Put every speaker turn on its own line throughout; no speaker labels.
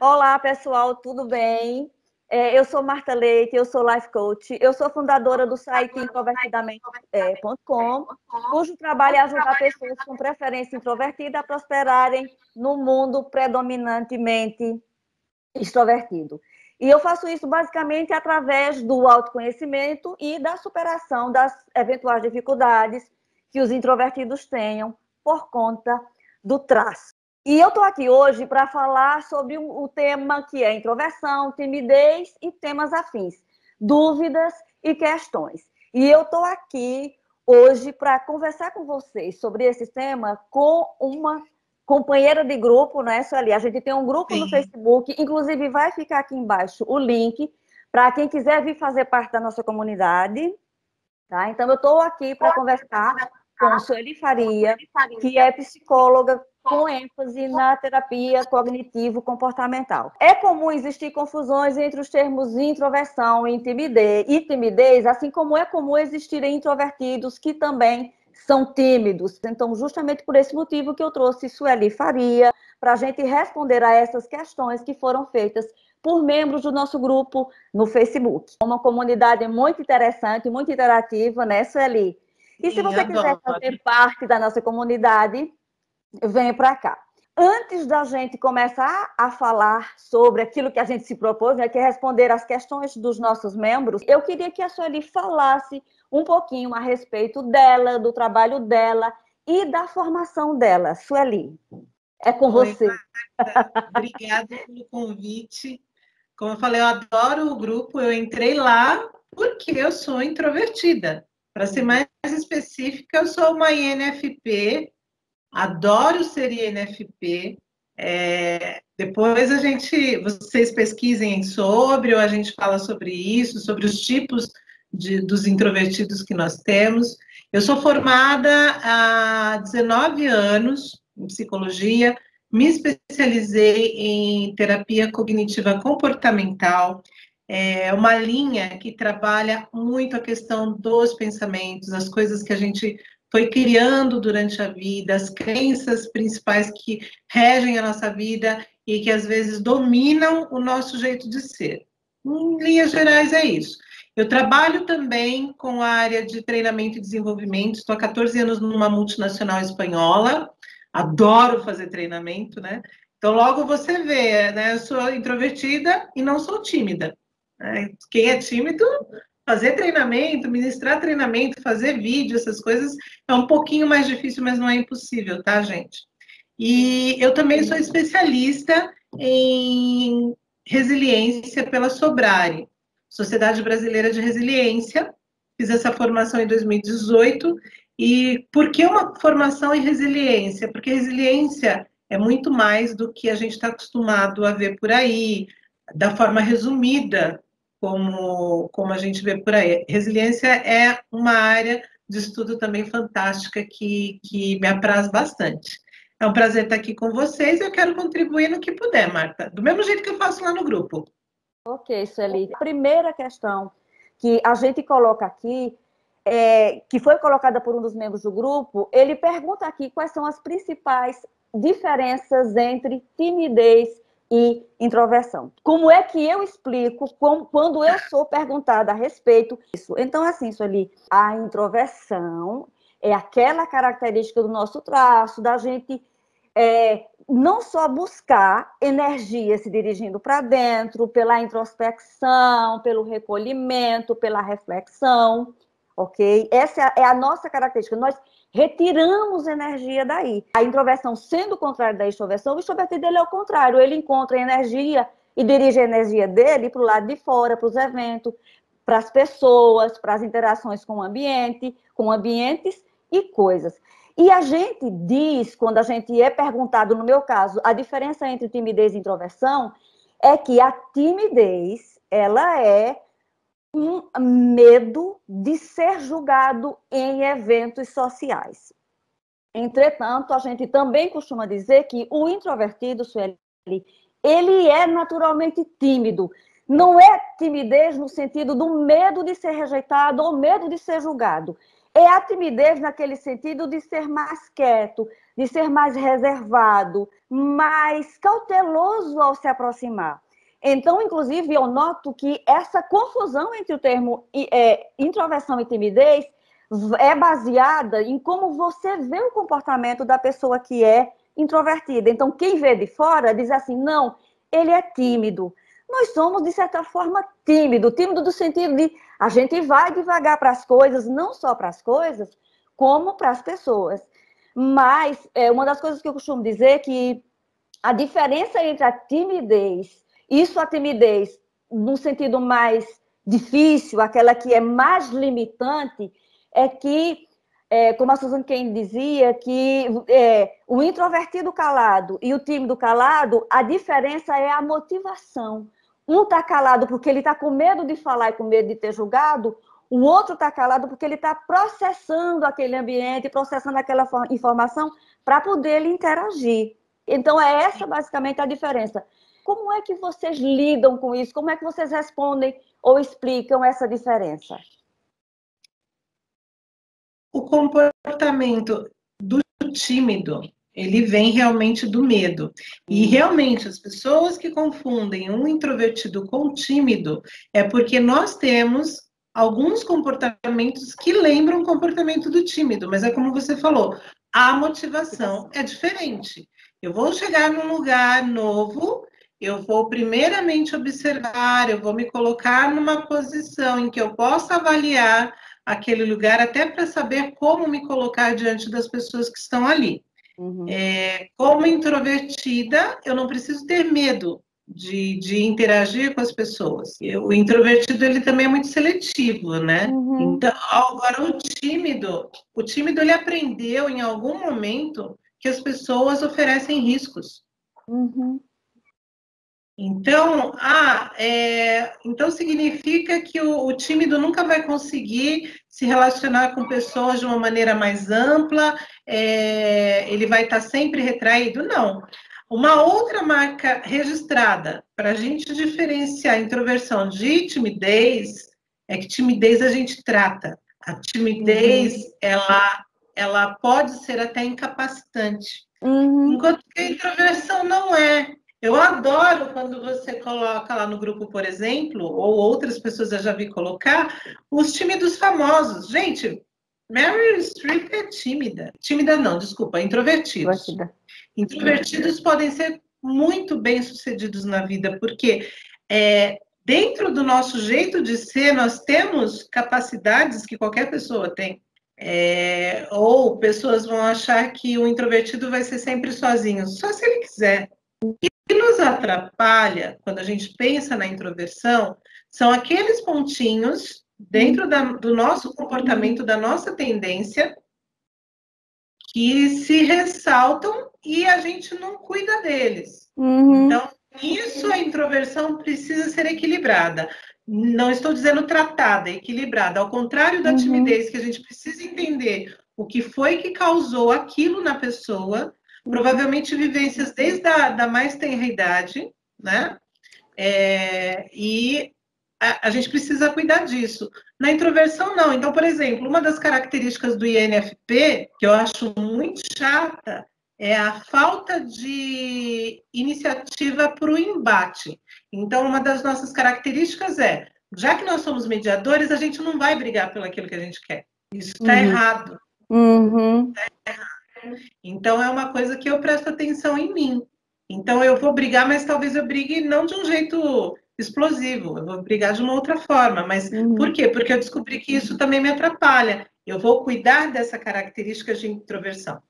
Olá, pessoal, tudo bem? Eu sou Marta Leite, eu sou Life Coach, eu sou fundadora do site introvertidamente.com, cujo trabalho é ajudar pessoas com preferência introvertida a prosperarem no mundo predominantemente extrovertido. E eu faço isso basicamente através do autoconhecimento e da superação das eventuais dificuldades que os introvertidos tenham por conta do traço. E eu estou aqui hoje para falar sobre o tema que é introversão, timidez e temas afins, dúvidas e questões. E eu estou aqui hoje para conversar com vocês sobre esse tema com uma companheira de grupo, né, Sueli? A gente tem um grupo no Facebook, inclusive vai ficar aqui embaixo o link para quem quiser vir fazer parte da nossa comunidade, tá? Então, eu estou aqui para conversar com Sueli Faria, que é psicóloga com ênfase na terapia cognitivo-comportamental. É comum existir confusões entre os termos introversão e timidez, assim como é comum existirem introvertidos que também são tímidos. Então, justamente por esse motivo que eu trouxe Sueli Faria para a gente responder a essas questões que foram feitas por membros do nosso grupo no Facebook. Uma comunidade muito interessante, muito interativa, né, Sueli? E se você quiser fazer parte da nossa comunidade, venha para cá. Antes da gente começar a falar sobre aquilo que a gente se propôs, né, que é responder às questões dos nossos membros, eu queria que a Sueli falasse um pouquinho a respeito dela, do trabalho dela e da formação dela. Sueli, é com você.
Obrigada pelo convite. Como eu falei, eu adoro o grupo, eu entrei lá porque eu sou introvertida. Para ser mais específica, eu sou uma INFP, adoro ser INFP. Depois vocês pesquisem sobre, ou a gente fala sobre isso, sobre os tipos dos introvertidos que nós temos. Eu sou formada há 19 anos em psicologia, me especializei em terapia cognitiva comportamental, uma linha que trabalha muito a questão dos pensamentos, as coisas que a gente foi criando durante a vida, as crenças principais que regem a nossa vida e que às vezes dominam o nosso jeito de ser. Em linhas gerais é isso. Eu trabalho também com a área de treinamento e desenvolvimento, estou há 14 anos numa multinacional espanhola, adoro fazer treinamento, né? Então, logo você vê, né? Eu sou introvertida e não sou tímida. Né? Quem é tímido, fazer treinamento, ministrar treinamento, fazer vídeo, essas coisas, é um pouquinho mais difícil, mas não é impossível, tá, gente? E eu também sou especialista em resiliência pela Sobrare, Sociedade Brasileira de Resiliência. Fiz essa formação em 2018. E por que uma formação em resiliência? Porque resiliência é muito mais do que a gente está acostumado a ver por aí, da forma resumida, como a gente vê por aí. Resiliência é uma área de estudo também fantástica que me apraz bastante. É um prazer estar aqui com vocês e eu quero contribuir no que puder, Marta, do mesmo jeito que eu faço lá no grupo.
Ok, Sueli. A primeira questão que a gente coloca aqui, que foi colocada por um dos membros do grupo, ele pergunta aqui quais são as principais diferenças entre timidez e introversão. Como é que eu explico quando eu sou perguntada a respeito disso? Então, assim, Sueli, a introversão é aquela característica do nosso traço, da gente não só buscar energia se dirigindo para dentro, pela introspecção, pelo recolhimento, pela reflexão, ok? Essa é a nossa característica. Nós retiramos energia daí. A introversão sendo o contrário da extroversão, o extrovertido ele é o contrário. Ele encontra energia e dirige a energia dele para o lado de fora, para os eventos, para as pessoas, para as interações com o ambiente, com ambientes e coisas. E a gente diz, quando a gente é perguntado, no meu caso, a diferença entre timidez e introversão é que a timidez, ela é um medo de ser julgado em eventos sociais. Entretanto, a gente também costuma dizer que o introvertido, Sueli, ele é naturalmente tímido. Não é timidez no sentido do medo de ser rejeitado ou medo de ser julgado. É a timidez naquele sentido de ser mais quieto, de ser mais reservado, mais cauteloso ao se aproximar. Então, inclusive, eu noto que essa confusão entre o termo introversão e timidez é baseada em como você vê o comportamento da pessoa que é introvertida. Então, quem vê de fora diz assim, não, ele é tímido. Nós somos, de certa forma, tímido do sentido de a gente vai devagar para as coisas, não só para as coisas, como para as pessoas. Mas uma das coisas que eu costumo dizer é que a diferença entre a timidez, a timidez no sentido mais difícil, aquela que é mais limitante, é que, como a Susan Cain dizia, que o introvertido calado e o tímido calado, a diferença é a motivação. Um está calado porque ele está com medo de falar e com medo de ter julgado, o outro está calado porque ele está processando aquele ambiente, processando aquela informação para poder interagir. Então, é essa basicamente a diferença. Como é que vocês lidam com isso? Como é que vocês respondem ou explicam essa diferença?
O comportamento do tímido, ele vem realmente do medo. E realmente, as pessoas que confundem um introvertido com tímido é porque nós temos alguns comportamentos que lembram o comportamento do tímido, mas é como você falou, a motivação é diferente. Eu vou chegar num lugar novo, eu vou primeiramente observar, eu vou me colocar numa posição em que eu possa avaliar aquele lugar, até para saber como me colocar diante das pessoas que estão ali. Uhum. Como introvertida, eu não preciso ter medo de interagir com as pessoas. O introvertido, ele também é muito seletivo, né? Uhum. Então, agora o tímido ele aprendeu em algum momento que as pessoas oferecem riscos. Uhum. Então, então significa que o tímido nunca vai conseguir se relacionar com pessoas de uma maneira mais ampla, ele vai estar sempre retraído? Não. Uma outra marca registrada para a gente diferenciar introversão de timidez é que timidez a gente trata. A timidez, ela pode ser até incapacitante, enquanto que a introversão não é. Eu adoro quando você coloca lá no grupo, por exemplo, ou outras pessoas eu já vi colocar, os tímidos famosos. Gente, Meryl Streep é tímida. Tímida não, desculpa, introvertidos. Introvertidos podem ser muito bem-sucedidos na vida, porque dentro do nosso jeito de ser, nós temos capacidades que qualquer pessoa tem. Ou pessoas vão achar que o introvertido vai ser sempre sozinho, só se ele quiser. O que nos atrapalha, quando a gente pensa na introversão, são aqueles pontinhos dentro do nosso comportamento, da nossa tendência, que se ressaltam e a gente não cuida deles. Uhum. Então, isso, a introversão precisa ser equilibrada. Não estou dizendo tratada, equilibrada. Ao contrário da timidez, que a gente precisa entender o que foi que causou aquilo na pessoa, provavelmente vivências desde a mais tenra idade, né? E a gente precisa cuidar disso. Na introversão, não. Então, por exemplo, uma das características do INFP, que eu acho muito chata, é a falta de iniciativa para o embate. Então, uma das nossas características é, já que nós somos mediadores, a gente não vai brigar pelo aquilo que a gente quer. Isso está errado. Tá errado. Então, é uma coisa que eu presto atenção em mim. Então, eu vou brigar, mas talvez eu brigue não de um jeito explosivo, eu vou brigar de uma outra forma. Mas por quê? Porque eu descobri que isso também me atrapalha. Eu vou cuidar dessa característica de introversão.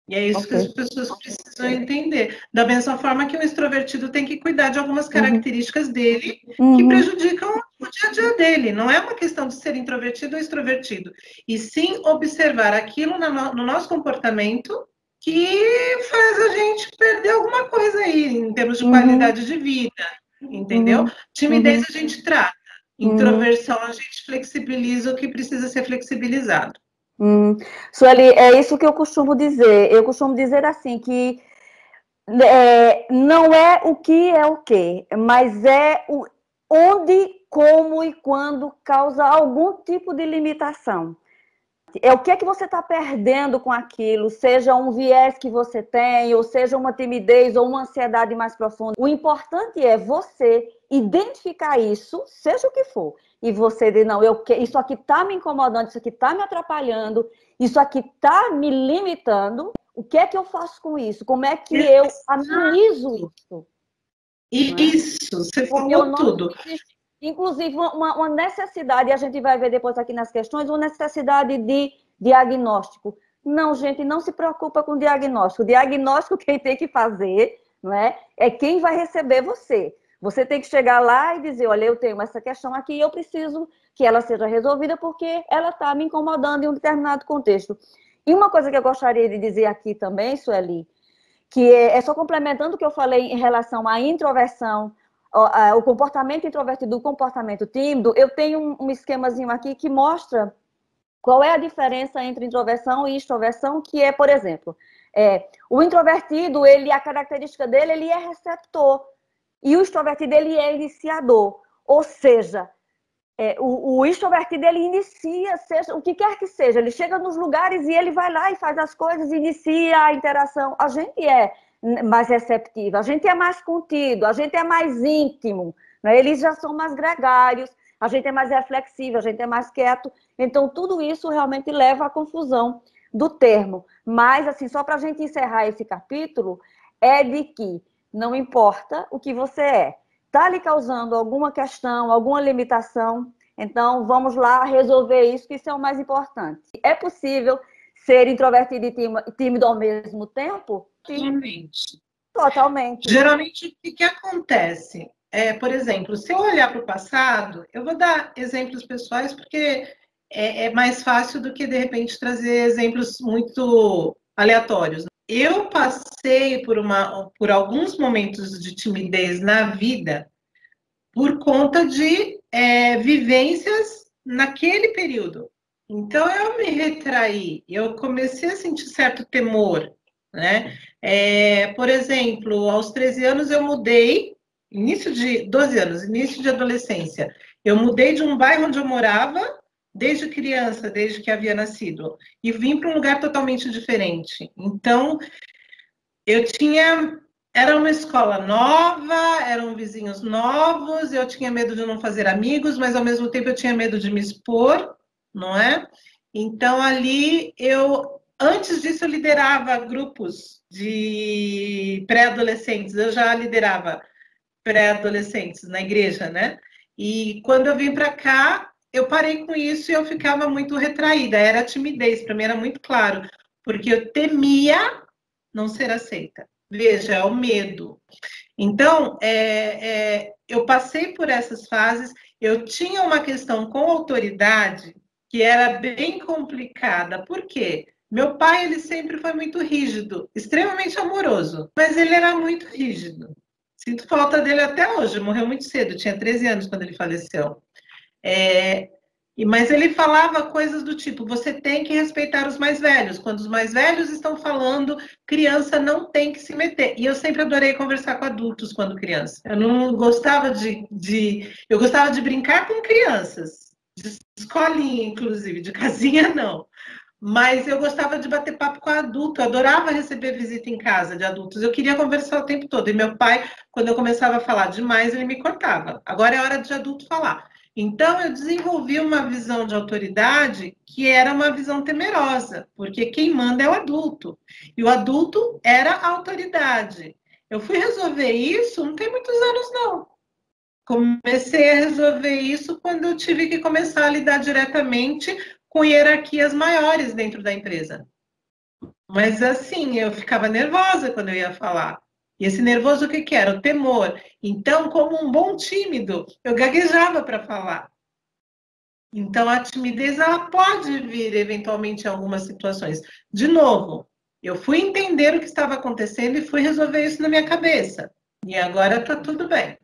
E é isso que as pessoas precisam entender. Da mesma forma que o extrovertido tem que cuidar de algumas características dele que prejudicam o dia a dia dele. Não é uma questão de ser introvertido ou extrovertido. E sim observar aquilo no nosso comportamento que faz a gente perder alguma coisa aí, em termos de qualidade de vida. Entendeu? Timidez a gente trata. Introversão a gente flexibiliza o que precisa ser flexibilizado.
Sueli, é isso que eu costumo dizer. Eu costumo dizer assim, que não é o que é o quê, mas é onde, como e quando causa algum tipo de limitação. É o que é que você está perdendo com aquilo, seja um viés que você tem, ou seja uma timidez ou uma ansiedade mais profunda. O importante é você identificar isso, seja o que for, e você dizer, não, isso aqui está me incomodando, isso aqui está me atrapalhando, isso aqui está me limitando, o que é que eu faço com isso? Como é que eu amenizo isso?
Isso, você falou tudo.
Inclusive, uma necessidade, e a gente vai ver depois aqui nas questões, uma necessidade de diagnóstico. Não, gente, não se preocupa com diagnóstico. O diagnóstico quem tem que fazer, não é quem vai receber você. Você tem que chegar lá e dizer, olha, eu tenho essa questão aqui e eu preciso que ela seja resolvida porque ela está me incomodando em um determinado contexto. E uma coisa que eu gostaria de dizer aqui também, Sueli, que é só complementando o que eu falei em relação à introversão, o comportamento introvertido e o comportamento tímido, eu tenho um esquemazinho aqui que mostra qual é a diferença entre introversão e extroversão, que é, por exemplo, o introvertido, a característica dele, ele é receptor, e o extrovertido, ele é iniciador, ou seja, o extrovertido, ele inicia, seja o que quer que seja, ele chega nos lugares e ele vai lá e faz as coisas, inicia a interação. A gente é mais receptivo, a gente é mais contido, a gente é mais íntimo, né? Eles já são mais gregários, a gente é mais reflexivo, a gente é mais quieto. Então, tudo isso realmente leva à confusão do termo. Mas, assim, só para a gente encerrar esse capítulo, é de que não importa o que você é, está lhe causando alguma questão, alguma limitação, então vamos lá resolver isso, que isso é o mais importante. É possível ser introvertido e tímido ao mesmo tempo?
Totalmente.
Totalmente.
Geralmente, o que acontece? Por exemplo, se eu olhar para o passado, eu vou dar exemplos pessoais, porque é mais fácil do que, de repente, trazer exemplos muito aleatórios. Eu passei por alguns momentos de timidez na vida por conta de vivências naquele período. Então, eu me retraí, eu comecei a sentir certo temor, né? Por exemplo, aos 13 anos eu mudei, início de 12 anos, início de adolescência, eu mudei de um bairro onde eu morava desde criança, desde que havia nascido, e vim para um lugar totalmente diferente. Então, era uma escola nova, eram vizinhos novos, eu tinha medo de não fazer amigos, mas ao mesmo tempo eu tinha medo de me expor, não é? Então, ali, antes disso, eu liderava grupos de pré-adolescentes, eu já liderava pré-adolescentes na igreja, né? E quando eu vim para cá, eu parei com isso e eu ficava muito retraída, era timidez, para mim era muito claro, porque eu temia não ser aceita. Veja, é o medo. Então, eu passei por essas fases, eu tinha uma questão com autoridade que era bem complicada. Por quê? Meu pai, ele sempre foi muito rígido, extremamente amoroso, mas ele era muito rígido. Sinto falta dele até hoje, morreu muito cedo, tinha 13 anos quando ele faleceu. Mas ele falava coisas do tipo, você tem que respeitar os mais velhos. Quando os mais velhos estão falando, criança não tem que se meter. E eu sempre adorei conversar com adultos quando criança. Eu não gostava eu gostava de brincar com crianças, de escolinha, inclusive, de casinha não. Mas eu gostava de bater papo com adulto, eu adorava receber visita em casa de adultos. Eu queria conversar o tempo todo. E meu pai, quando eu começava a falar demais, ele me cortava. Agora é hora de adulto falar. Então, eu desenvolvi uma visão de autoridade que era uma visão temerosa, porque quem manda é o adulto, e o adulto era a autoridade. Eu fui resolver isso não tem muitos anos, não. Comecei a resolver isso quando eu tive que começar a lidar diretamente com hierarquias maiores dentro da empresa. Mas, assim, eu ficava nervosa quando eu ia falar. E esse nervoso, o que era? O temor. Então, como um bom tímido, eu gaguejava para falar. Então, a timidez, ela pode vir, eventualmente, em algumas situações. De novo, eu fui entender o que estava acontecendo e fui resolver isso na minha cabeça. E agora está tudo bem.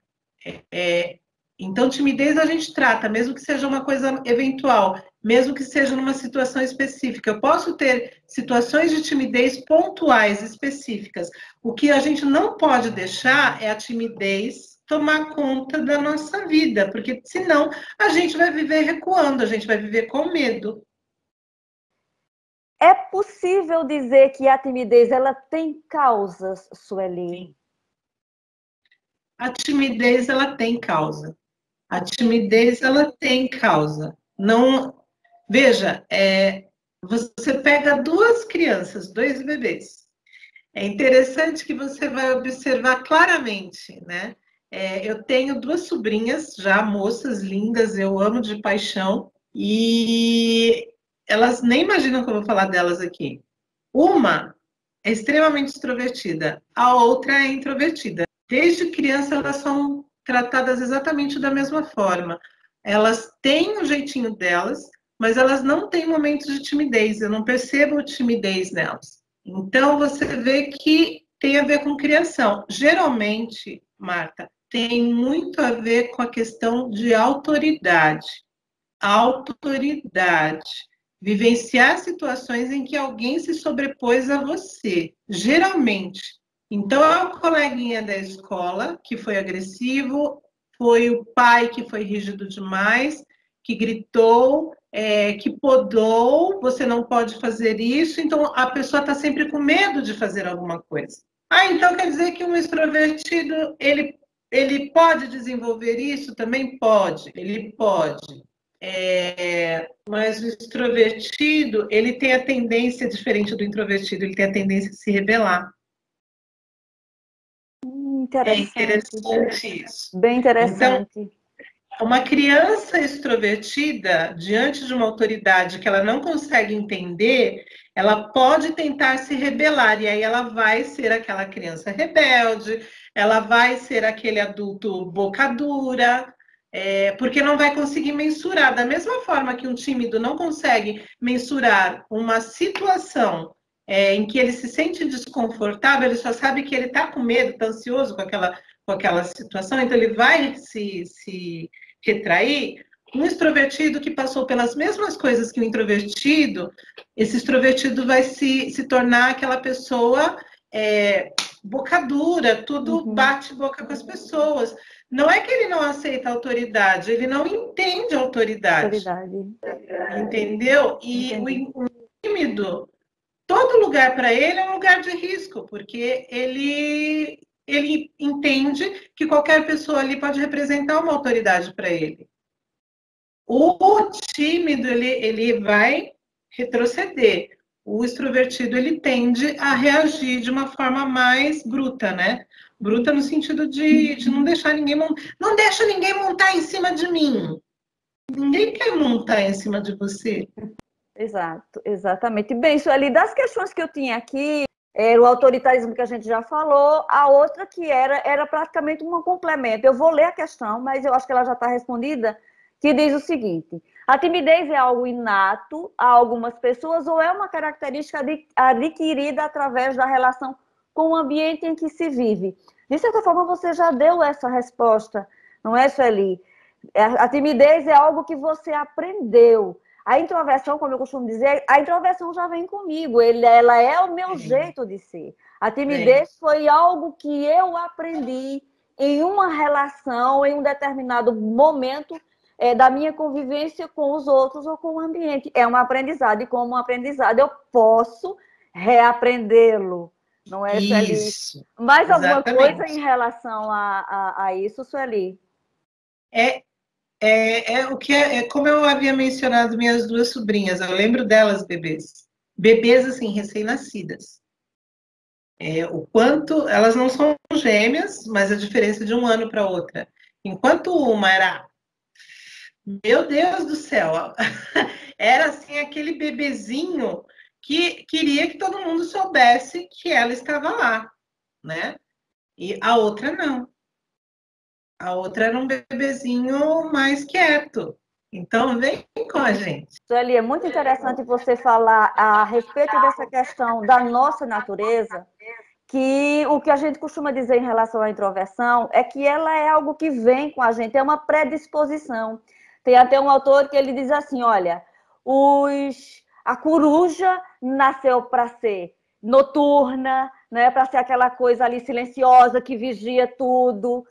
Então, timidez a gente trata, mesmo que seja uma coisa eventual, mesmo que seja numa situação específica. Eu posso ter situações de timidez pontuais, específicas. O que a gente não pode deixar é a timidez tomar conta da nossa vida, porque senão a gente vai viver recuando, a gente vai viver com medo.
É possível dizer que a timidez ela tem causas, Sueli?
Sim. A timidez, ela tem causa. A timidez, ela tem causa. Não, veja, você pega duas crianças, dois bebês. É interessante que você vai observar claramente, né? Eu tenho duas sobrinhas, já moças lindas, eu amo de paixão, e elas nem imaginam que eu vou falar delas aqui. Uma é extremamente extrovertida, a outra é introvertida. Desde criança, elas são tratadas exatamente da mesma forma. Elas têm o jeitinho delas, mas elas não têm momentos de timidez. Eu não percebo timidez nelas. Então, você vê que tem a ver com criação. Geralmente, Marta, tem muito a ver com a questão de autoridade. Autoridade. Vivenciar situações em que alguém se sobrepôs a você. Geralmente. Então, é o coleguinha da escola que foi agressivo, foi o pai que foi rígido demais, que gritou, que podou, você não pode fazer isso, então a pessoa está sempre com medo de fazer alguma coisa. Ah, então quer dizer que um extrovertido, ele pode desenvolver isso? Também pode, ele pode. Mas o extrovertido, ele tem a tendência diferente do introvertido, ele tem a tendência a se rebelar. É interessante isso.
Bem interessante.
Então, uma criança extrovertida, diante de uma autoridade que ela não consegue entender, ela pode tentar se rebelar, e aí ela vai ser aquela criança rebelde, ela vai ser aquele adulto boca dura, porque não vai conseguir mensurar. Da mesma forma que um tímido não consegue mensurar uma situação em que ele se sente desconfortável, ele só sabe que ele está com medo, está ansioso com aquela situação, então ele vai se retrair. Um extrovertido que passou pelas mesmas coisas que o introvertido, esse extrovertido vai se tornar aquela pessoa boca dura, tudo bate boca com as pessoas. Não é que ele não aceita a autoridade, ele não entende a autoridade. Entendeu? E o tímido, todo lugar para ele é um lugar de risco, porque ele entende que qualquer pessoa ali pode representar uma autoridade para ele. O tímido, ele vai retroceder. O extrovertido, ele tende a reagir de uma forma mais bruta, né? Bruta no sentido de não deixar ninguém não deixa ninguém montar em cima de mim. Ninguém quer montar em cima de você.
Exato, exatamente. Bem, Sueli, das questões que eu tinha aqui, era o autoritarismo que a gente já falou, a outra que era praticamente um complemento. Eu vou ler a questão, mas eu acho que ela já está respondida, que diz o seguinte: a timidez é algo inato a algumas pessoas ou é uma característica adquirida através da relação com o ambiente em que se vive? De certa forma, você já deu essa resposta, não é, Sueli? A timidez é algo que você aprendeu. A introversão, como eu costumo dizer, a introversão já vem comigo, ela é o meu jeito de ser. A timidez foi algo que eu aprendi em uma relação, em um determinado momento da minha convivência com os outros ou com o ambiente. É um aprendizado, e como um aprendizado eu posso reaprendê-lo, não é, Sueli?
Isso.
Mais alguma
Exatamente.
coisa em relação a isso, Sueli?
O que como eu havia mencionado minhas duas sobrinhas, eu lembro delas bebês assim, recém-nascidas. O quanto elas não são gêmeas, mas a diferença de um ano para outra. Enquanto uma era, meu Deus do céu, era assim aquele bebezinho que queria que todo mundo soubesse que ela estava lá, né? E a outra não. A outra era um bebezinho mais quieto. Então, vem com a gente.
Sueli, é muito interessante você falar a respeito dessa questão da nossa natureza, que o que a gente costuma dizer em relação à introversão é que ela é algo que vem com a gente, é uma predisposição. Tem até um autor que ele diz assim, olha, a coruja nasceu para ser noturna, né, para ser aquela coisa ali silenciosa que vigia tudo.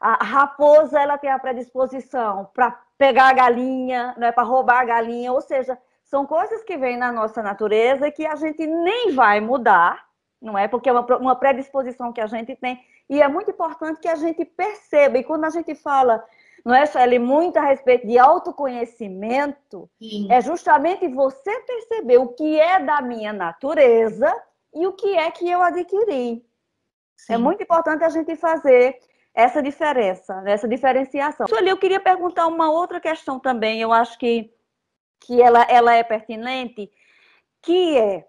A raposa, ela tem a predisposição para pegar a galinha, né, para roubar a galinha, ou seja, São coisas que vêm na nossa natureza que a gente nem vai mudar, não é? Porque é uma predisposição que a gente tem. E é muito importante que a gente perceba. E quando a gente fala, não é, Sueli, muito a respeito de autoconhecimento,
Sim.
é justamente você perceber o que é da minha natureza e o que é que eu adquiri.
Sim.
É muito importante a gente fazer essa diferença, essa diferenciação. Sueli, eu queria perguntar uma outra questão também, eu acho que ela é pertinente, que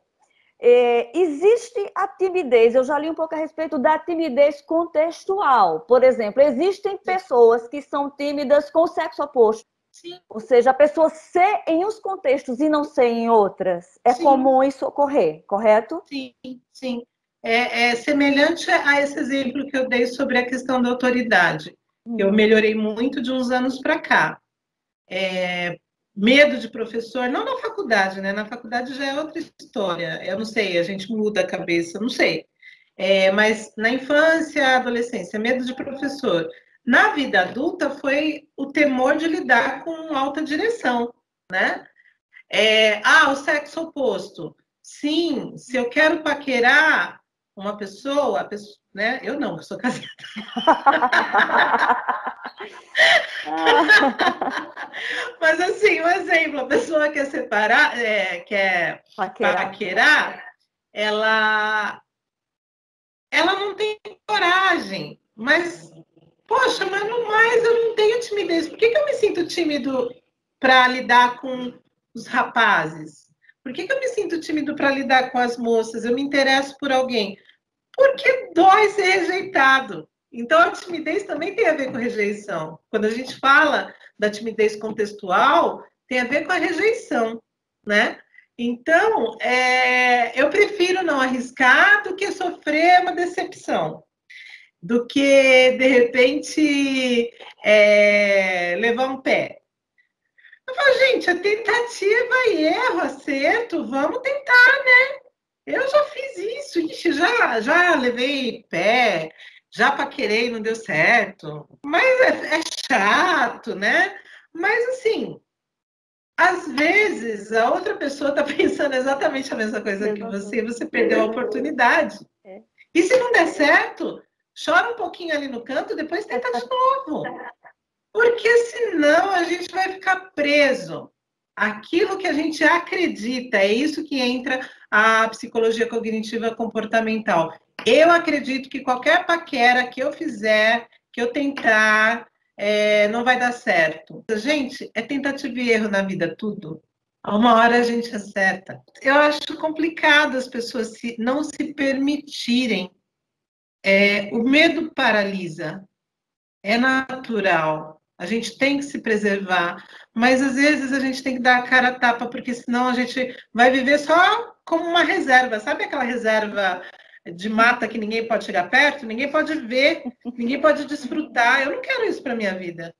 existe a timidez, eu já li um pouco a respeito da timidez contextual. Por exemplo, existem pessoas que são tímidas com o sexo oposto.
Sim.
Ou seja, a pessoa ser em uns contextos e não ser em outras. É
Sim.
comum isso ocorrer, correto?
Sim, sim. É semelhante a esse exemplo que eu dei sobre a questão da autoridade. Eu melhorei muito de uns anos para cá. Medo de professor, não na faculdade, né? Na faculdade já é outra história. Eu não sei, a gente muda a cabeça, não sei. Mas na infância, adolescência, medo de professor. Na vida adulta foi o temor de lidar com alta direção, né? O sexo oposto. Sim, se eu quero paquerar uma pessoa, né? Eu não, eu sou casada. Mas assim, um exemplo, a pessoa quer separar, quer paquerar, ela não tem coragem, mas, poxa, mas no mais eu não tenho timidez. Por que eu me sinto tímido para lidar com os rapazes? Por que eu me sinto tímido para lidar com as moças? Eu me interesso por alguém. Porque dói ser rejeitado. Então, a timidez também tem a ver com rejeição. Quando a gente fala da timidez contextual, tem a ver com a rejeição, né? Então, eu prefiro não arriscar do que sofrer uma decepção, do que, de repente, levar um pé. Eu falo, gente, a tentativa e erro, acerto, vamos tentar, né? Eu já fiz isso, ixi, já levei pé, já paquerei, não deu certo. Mas é chato, né? Mas, assim, às vezes a outra pessoa está pensando exatamente a mesma coisa que você perdeu a oportunidade. E se não der certo, chora um pouquinho ali no canto, depois tenta de novo. Porque senão a gente vai ficar preso. Aquilo que a gente acredita, é isso que entra a psicologia cognitiva comportamental. Eu acredito que qualquer paquera que eu fizer, que eu tentar, não vai dar certo. Gente, é tentativa e erro na vida, tudo. A uma hora a gente acerta. Eu acho complicado as pessoas não se permitirem. O medo paralisa. É natural. A gente tem que se preservar, mas às vezes a gente tem que dar a cara a tapa, porque senão a gente vai viver só como uma reserva. Sabe aquela reserva de mata que ninguém pode chegar perto, ninguém pode ver, ninguém pode desfrutar? Eu não quero isso para minha vida.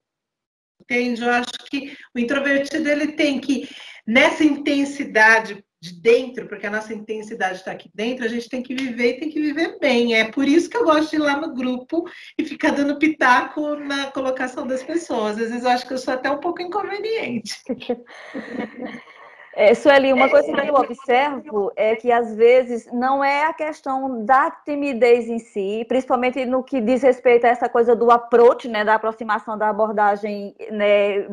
Entende? Eu acho que o introvertido ele tem que, nessa intensidade de dentro, porque a nossa intensidade está aqui dentro, a gente tem que viver e tem que viver bem. É por isso que eu gosto de ir lá no grupo e ficar dando pitaco na colocação das pessoas. Às vezes eu acho que eu sou até um pouco inconveniente.
Sueli, uma coisa que eu observo é que, às vezes, não é a questão da timidez em si, principalmente no que diz respeito a essa coisa do approach, né, da aproximação da abordagem, né,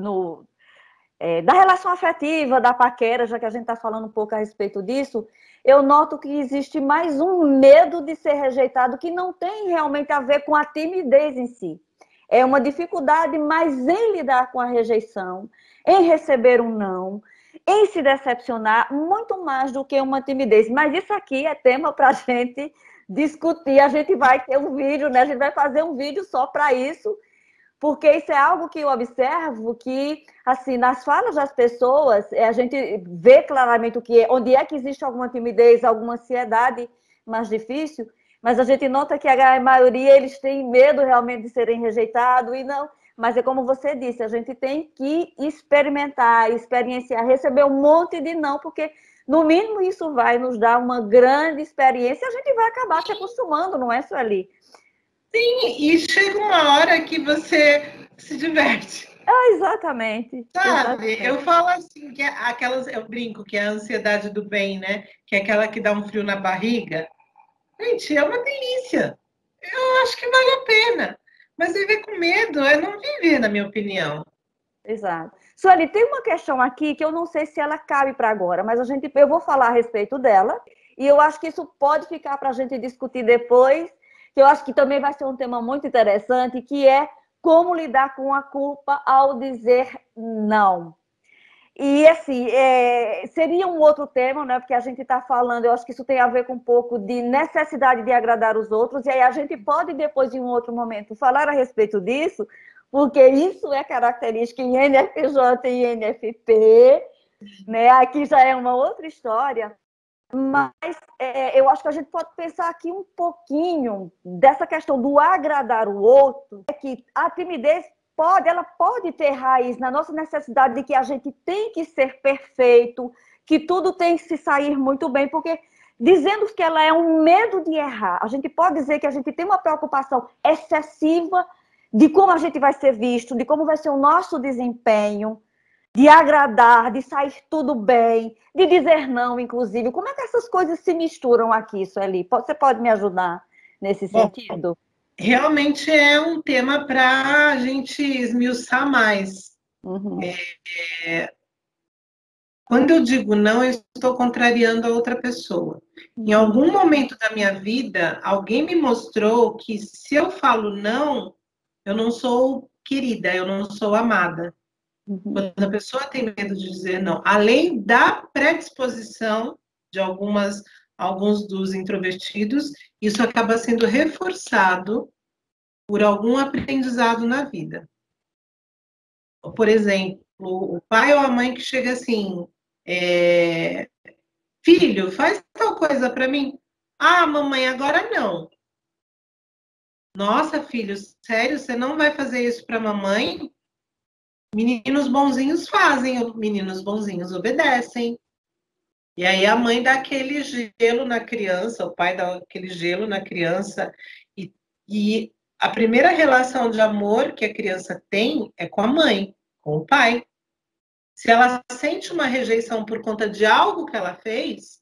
da relação afetiva, da paquera, já que a gente está falando um pouco a respeito disso, eu noto que existe mais um medo de ser rejeitado que não tem realmente a ver com a timidez em si. É uma dificuldade mais em lidar com a rejeição, em receber um não, em se decepcionar, muito mais do que uma timidez. Mas isso aqui é tema para a gente discutir. A gente vai ter um vídeo, né? A gente vai fazer um vídeo só para isso, porque isso é algo que eu observo que, assim, nas falas das pessoas, a gente vê claramente onde é que existe alguma timidez, alguma ansiedade mais difícil, mas a gente nota que a maioria, eles têm medo realmente de serem rejeitados, e não. Mas é como você disse, a gente tem que experimentar, experienciar, receber um monte de não, porque, no mínimo, isso vai nos dar uma grande experiência e a gente vai acabar se acostumando, não é, Sueli?
Sim, e chega uma hora que você se diverte.
Exatamente.
Sabe,
Exatamente.
eu falo assim, que aquelas, eu brinco que é a ansiedade do bem, né? Que é aquela que dá um frio na barriga. Gente, é uma delícia. Eu acho que vale a pena. Mas viver com medo é não viver, na minha opinião.
Exato. Sueli, tem uma questão aqui que eu não sei se ela cabe para agora, mas eu vou falar a respeito dela, e eu acho que isso pode ficar para a gente discutir depois, que eu acho que também vai ser um tema muito interessante, que é como lidar com a culpa ao dizer não. E, assim, seria um outro tema, né? Porque a gente está falando, eu acho que isso tem a ver com um pouco de necessidade de agradar os outros, e aí a gente pode, depois, em um outro momento, falar a respeito disso, porque isso é característica em NFJ e NFP, né? Aqui já é uma outra história, mas eu acho que a gente pode pensar aqui um pouquinho dessa questão do agradar o outro, é que a timidez ela pode ter raiz na nossa necessidade de que a gente tem que ser perfeito, que tudo tem que se sair muito bem, porque dizendo que ela é um medo de errar, a gente pode dizer que a gente tem uma preocupação excessiva de como a gente vai ser visto, de como vai ser o nosso desempenho, de agradar, de sair tudo bem, de dizer não, inclusive. Como é que essas coisas se misturam aqui, Sueli? Você pode me ajudar nesse
Bom,
sentido?
realmente é um tema para a gente esmiuçar mais.
Uhum.
Quando eu digo não, eu estou contrariando a outra pessoa. Em algum momento da minha vida, alguém me mostrou que se eu falo não, eu não sou querida, eu não sou amada.
Uhum.
Quando a pessoa tem medo de dizer não, além da predisposição de alguns dos introvertidos, isso acaba sendo reforçado por algum aprendizado na vida. Por exemplo, o pai ou a mãe que chega assim, filho, faz tal coisa para mim. Ah, mamãe, agora não. Nossa, filho, sério, você não vai fazer isso para mamãe? Meninos bonzinhos fazem, meninos bonzinhos obedecem. E aí a mãe dá aquele gelo na criança, o pai dá aquele gelo na criança. E a primeira relação de amor que a criança tem é com a mãe, com o pai. Se ela sente uma rejeição por conta de algo que ela fez,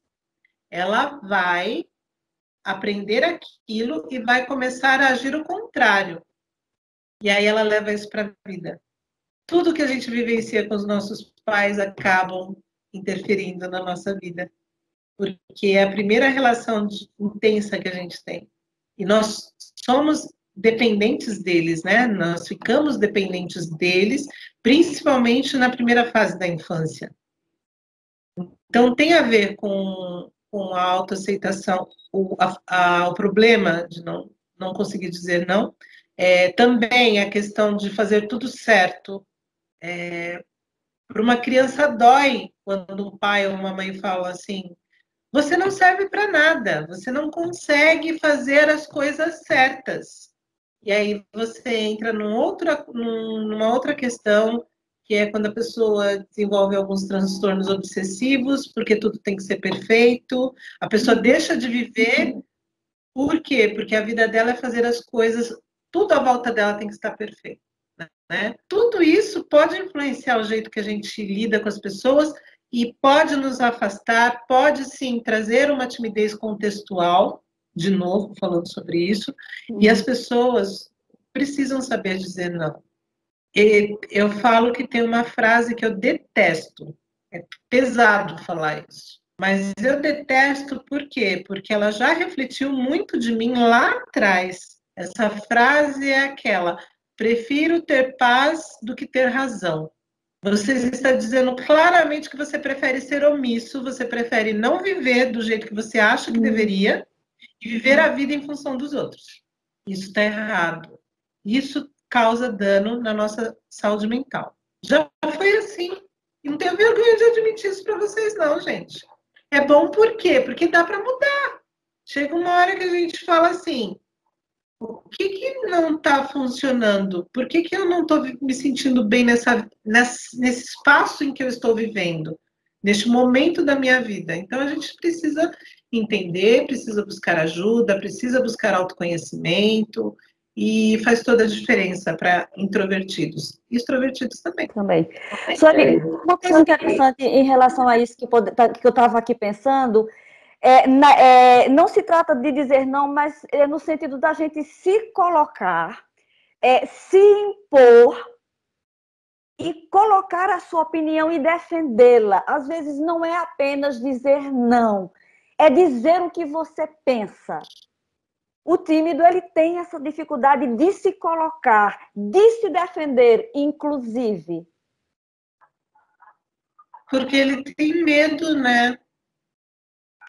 ela vai aprender aquilo e vai começar a agir o contrário. E aí ela leva isso para a vida. Tudo que a gente vivencia com os nossos pais acabam interferindo na nossa vida, porque é a primeira relação intensa que a gente tem. E nós somos dependentes deles, né? Nós ficamos dependentes deles, principalmente na primeira fase da infância. Então, tem a ver com a autoaceitação, o problema de não conseguir dizer não, também a questão de fazer tudo certo. Para uma criança dói quando um pai ou uma mãe fala assim, você não serve para nada, você não consegue fazer as coisas certas. E aí você entra numa outra questão, que é quando a pessoa desenvolve alguns transtornos obsessivos, porque tudo tem que ser perfeito, a pessoa deixa de viver, por quê? Porque a vida dela é fazer as coisas, tudo à volta dela tem que estar perfeito. Né? Tudo isso pode influenciar o jeito que a gente lida com as pessoas e pode nos afastar, pode sim trazer uma timidez contextual, de novo falando sobre isso, e as pessoas precisam saber dizer não. E eu falo que tem uma frase que eu detesto, é pesado falar isso, mas eu detesto por quê? Porque ela já refletiu muito de mim lá atrás. Essa frase é aquela: prefiro ter paz do que ter razão. Você está dizendo claramente que você prefere ser omisso, você prefere não viver do jeito que você acha que deveria e viver a vida em função dos outros. Isso está errado. Isso causa dano na nossa saúde mental. Já foi assim. E não tenho vergonha de admitir isso para vocês, não, gente. É bom por quê? Porque dá para mudar. Chega uma hora que a gente fala assim, o que não está funcionando? Por que eu não estou me sentindo bem nesse espaço em que eu estou vivendo? Neste momento da minha vida. Então, a gente precisa entender, precisa buscar ajuda, precisa buscar autoconhecimento e faz toda a diferença para introvertidos. E extrovertidos também.
Também. Sueli, uma coisa interessante em relação a isso que eu estava aqui pensando, não se trata de dizer não, mas é no sentido da gente se colocar, se impor e colocar a sua opinião e defendê-la. Às vezes não é apenas dizer não, é dizer o que você pensa. O tímido, ele tem essa dificuldade de se colocar, de se defender, inclusive.
Porque ele tem medo, né?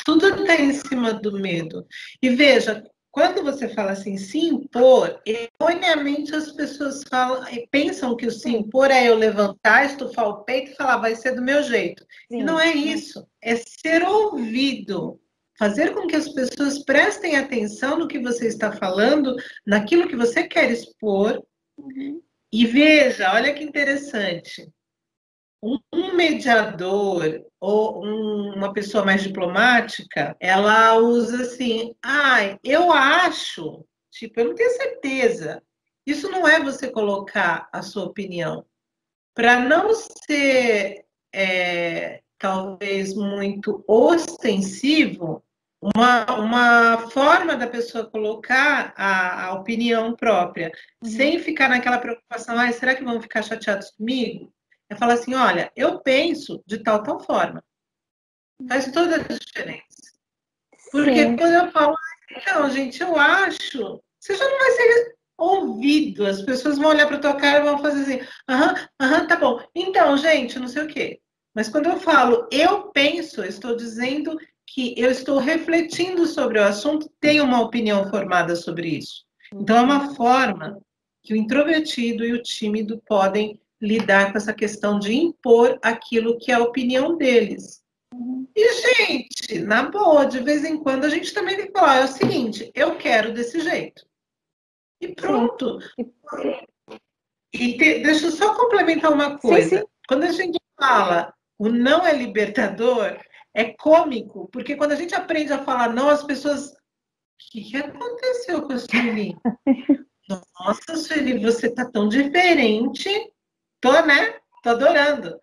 Tudo está em cima do medo. E veja, quando você fala assim, se impor, erroneamente as pessoas falam e pensam que o se impor é eu levantar, estufar o peito e falar, vai ser do meu jeito.
Sim.
E não é isso, é ser ouvido. Fazer com que as pessoas prestem atenção no que você está falando, naquilo que você quer expor.
Uhum.
E veja, olha que interessante. Um mediador ou uma pessoa mais diplomática, ela usa assim, eu acho, tipo, eu não tenho certeza. Isso não é você colocar a sua opinião. Para não ser, talvez, muito ostensivo, uma forma da pessoa colocar a opinião própria, sem ficar naquela preocupação, será que vão ficar chateados comigo? É falar assim, olha, eu penso de tal forma. Faz toda a diferença. Porque
Sim.
quando eu falo, então, gente, eu acho, você já não vai ser ouvido. As pessoas vão olhar para tua cara e vão fazer assim, tá bom. Então, gente, não sei o quê. Mas quando eu falo, eu penso, eu estou dizendo que eu estou refletindo sobre o assunto, tenho uma opinião formada sobre isso. Então, é uma forma que o introvertido e o tímido podem lidar com essa questão de impor aquilo que é a opinião deles. E, gente, na boa, de vez em quando a gente também tem que falar, é o seguinte, eu quero desse jeito. E pronto. Deixa eu só complementar uma coisa.
Sim.
Quando a gente fala o não é libertador, é cômico, porque quando a gente aprende a falar não, as pessoas... O que aconteceu com a Sueli? Nossa, Sueli, você tá tão diferente. Né? Tô adorando.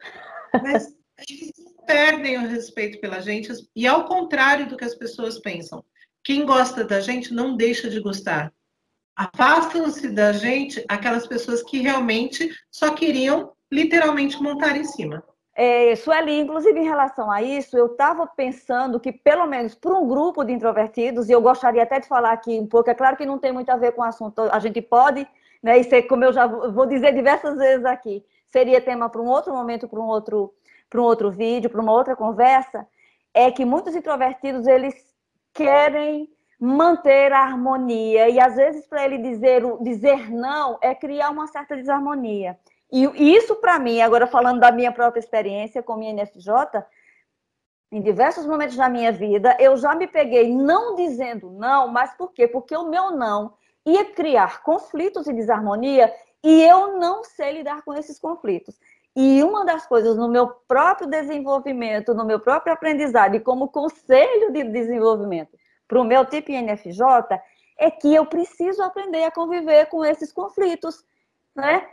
Mas eles não perdem o respeito pela gente, e ao contrário do que as pessoas pensam. Quem gosta da gente não deixa de gostar. Afastam-se da gente aquelas pessoas que realmente só queriam literalmente montar em cima.
Sueli, inclusive em relação a isso, eu estava pensando que, pelo menos para um grupo de introvertidos, e eu gostaria até de falar aqui um pouco, é claro que não tem muito a ver com o assunto, a gente pode, né, isso é como eu já vou dizer diversas vezes aqui, seria tema para um outro momento, para um outro vídeo, para uma outra conversa, é que muitos introvertidos, eles querem manter a harmonia, e às vezes para ele dizer não é criar uma certa desarmonia. E isso, para mim, agora falando da minha própria experiência com minha NFJ, em diversos momentos da minha vida, eu já me peguei não dizendo não, mas por quê? Porque o meu não ia criar conflitos e desarmonia e eu não sei lidar com esses conflitos. E uma das coisas no meu próprio desenvolvimento, no meu próprio aprendizado e como conselho de desenvolvimento para o meu tipo INFJ, é que eu preciso aprender a conviver com esses conflitos, né?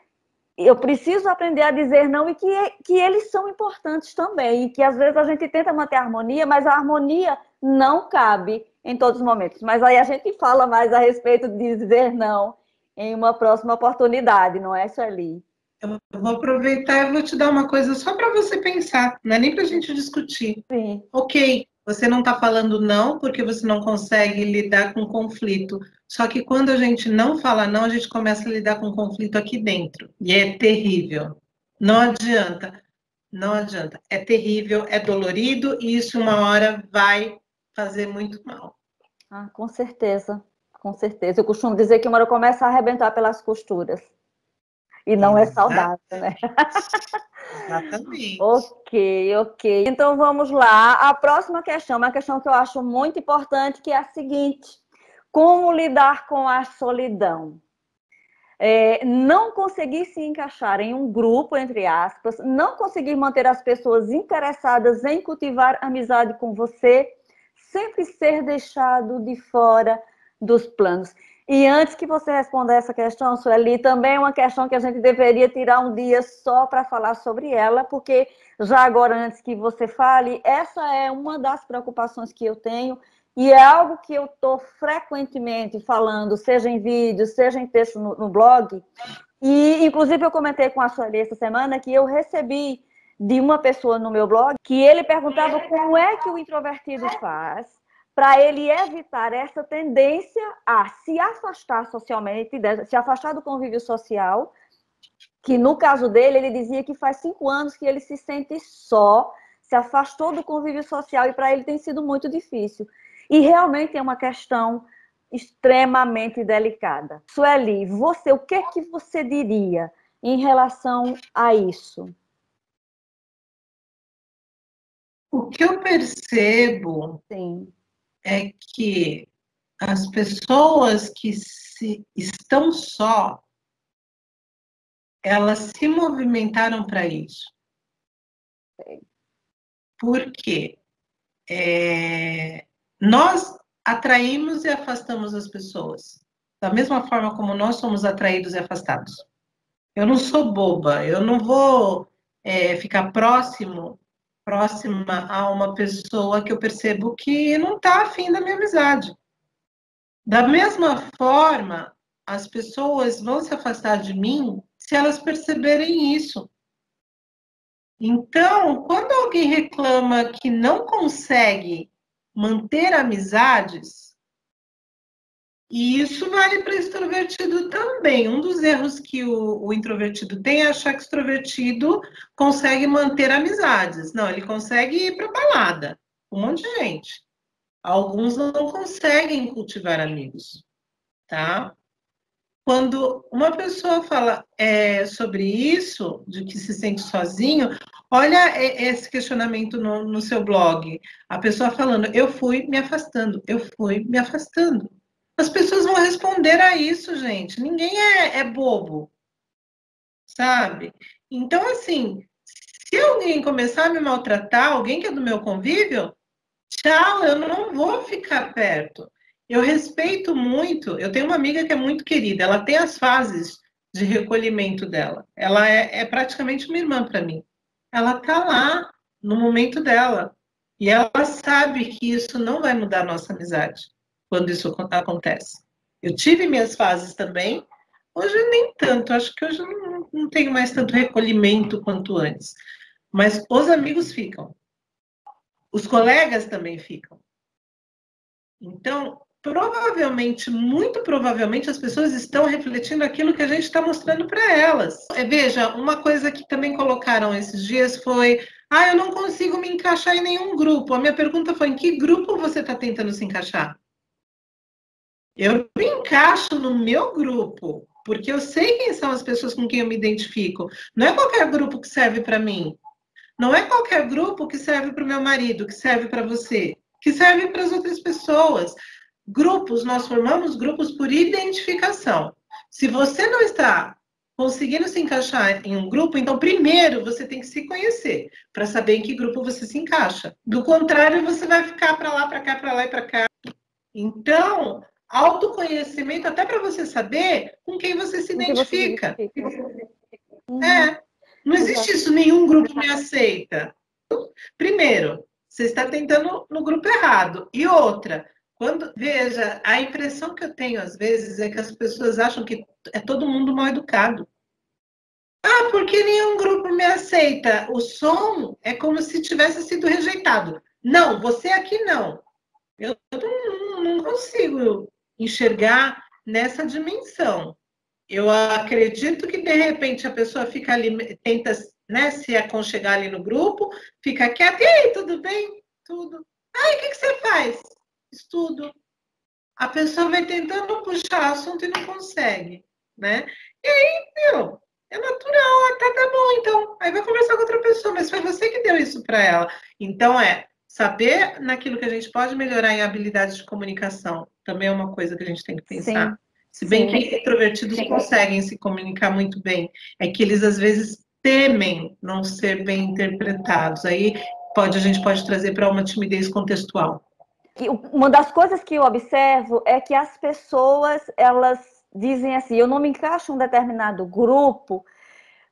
Eu preciso aprender a dizer não e que eles são importantes também. E que às vezes a gente tenta manter a harmonia, mas a harmonia não cabe em todos os momentos. Mas aí a gente fala mais a respeito de dizer não em uma próxima oportunidade, não é, Sueli?
Eu vou aproveitar e vou te dar uma coisa só para você pensar, não é nem para a gente discutir.
Sim.
Ok, você não está falando não porque você não consegue lidar com conflito. Só que quando a gente não fala não, a gente começa a lidar com conflito aqui dentro. E é terrível. Não adianta. Não adianta. É terrível, é dolorido e isso uma hora vai fazer muito mal.
Com certeza. Com certeza. Eu costumo dizer que uma hora começa a arrebentar pelas costuras. E não é saudável, né?
Exatamente.
Ok. Então vamos lá. A próxima questão, uma questão que eu acho muito importante, que é a seguinte: como lidar com a solidão? Não conseguir se encaixar em um grupo, entre aspas, não conseguir manter as pessoas interessadas em cultivar amizade com você, sempre ser deixado de fora dos planos. E antes que você responda essa questão, Sueli, também é uma questão que a gente deveria tirar um dia só para falar sobre ela, porque já agora, antes que você fale, essa é uma das preocupações que eu tenho e é algo que eu estou frequentemente falando, seja em vídeo, seja em texto no blog. E, inclusive, eu comentei com a Sueli essa semana que eu recebi de uma pessoa no meu blog que ele perguntava como é que o introvertido faz para ele evitar essa tendência a se afastar socialmente, se afastar do convívio social, que no caso dele, ele dizia que faz 5 anos que ele se sente só, se afastou do convívio social e para ele tem sido muito difícil. E realmente é uma questão extremamente delicada. Sueli, você, o que você diria em relação a isso?
O que eu percebo
Sim.
é que as pessoas que estão só, elas se movimentaram para isso. Por quê? Nós atraímos e afastamos as pessoas, da mesma forma como nós somos atraídos e afastados. Eu não sou boba, eu não vou ficar próxima a uma pessoa que eu percebo que não está afim da minha amizade. Da mesma forma, as pessoas vão se afastar de mim se elas perceberem isso. Então, quando alguém reclama que não consegue manter amizades, e isso vale para extrovertido também. Um dos erros que o introvertido tem é achar que o extrovertido consegue manter amizades. Não, ele consegue ir para balada, um monte de gente. Alguns não conseguem cultivar amigos, tá? Quando uma pessoa fala sobre isso, de que se sente sozinho, olha esse questionamento no seu blog. A pessoa falando, eu fui me afastando, eu fui me afastando. As pessoas vão responder a isso, gente. Ninguém é bobo, sabe? Então, assim, se alguém começar a me maltratar, alguém que é do meu convívio, tchau, eu não vou ficar perto. Eu respeito muito, eu tenho uma amiga que é muito querida, ela tem as fases de recolhimento dela. Ela é praticamente uma irmã para mim. Ela está lá no momento dela. E ela sabe que isso não vai mudar a nossa amizade quando isso acontece. Eu tive minhas fases também, hoje nem tanto, acho que hoje eu não tenho mais tanto recolhimento quanto antes. Mas os amigos ficam. Os colegas também ficam. Então, provavelmente, muito provavelmente, as pessoas estão refletindo aquilo que a gente está mostrando para elas. Veja, uma coisa que também colocaram esses dias foi: eu não consigo me encaixar em nenhum grupo. A minha pergunta foi: em que grupo você está tentando se encaixar? Eu me encaixo no meu grupo, porque eu sei quem são as pessoas com quem eu me identifico. Não é qualquer grupo que serve para mim. Não é qualquer grupo que serve para o meu marido, que serve para você, que serve para as outras pessoas. Grupos, nós formamos grupos por identificação. Se você não está conseguindo se encaixar em um grupo, então primeiro você tem que se conhecer, para saber em que grupo você se encaixa. Do contrário, você vai ficar para lá, para cá, para lá e para cá. Então, autoconhecimento, até para você saber com quem você se identifica. Não existe isso, nenhum grupo me aceita. Primeiro, você está tentando no grupo errado. E outra, veja, a impressão que eu tenho às vezes é que as pessoas acham que é todo mundo mal educado. Porque nenhum grupo me aceita. O som é como se tivesse sido rejeitado. Não, você aqui não. Eu não consigo enxergar nessa dimensão. Eu acredito que, de repente, a pessoa fica ali, tenta, né, se aconchegar ali no grupo, fica quieta. E aí, tudo bem? Tudo. O que você faz? Estudo. A pessoa vai tentando puxar assunto e não consegue, né? E aí, é natural. Tá bom, então. Aí vai conversar com outra pessoa, mas foi você que deu isso para ela. Então, saber naquilo que a gente pode melhorar em habilidades de comunicação também é uma coisa que a gente tem que pensar. Sim. Se bem que introvertidos conseguem se comunicar muito bem, é que eles às vezes temem não ser bem interpretados. Aí a gente pode trazer para uma timidez contextual.
Uma das coisas que eu observo é que as pessoas, elas dizem assim, eu não me encaixo em um determinado grupo,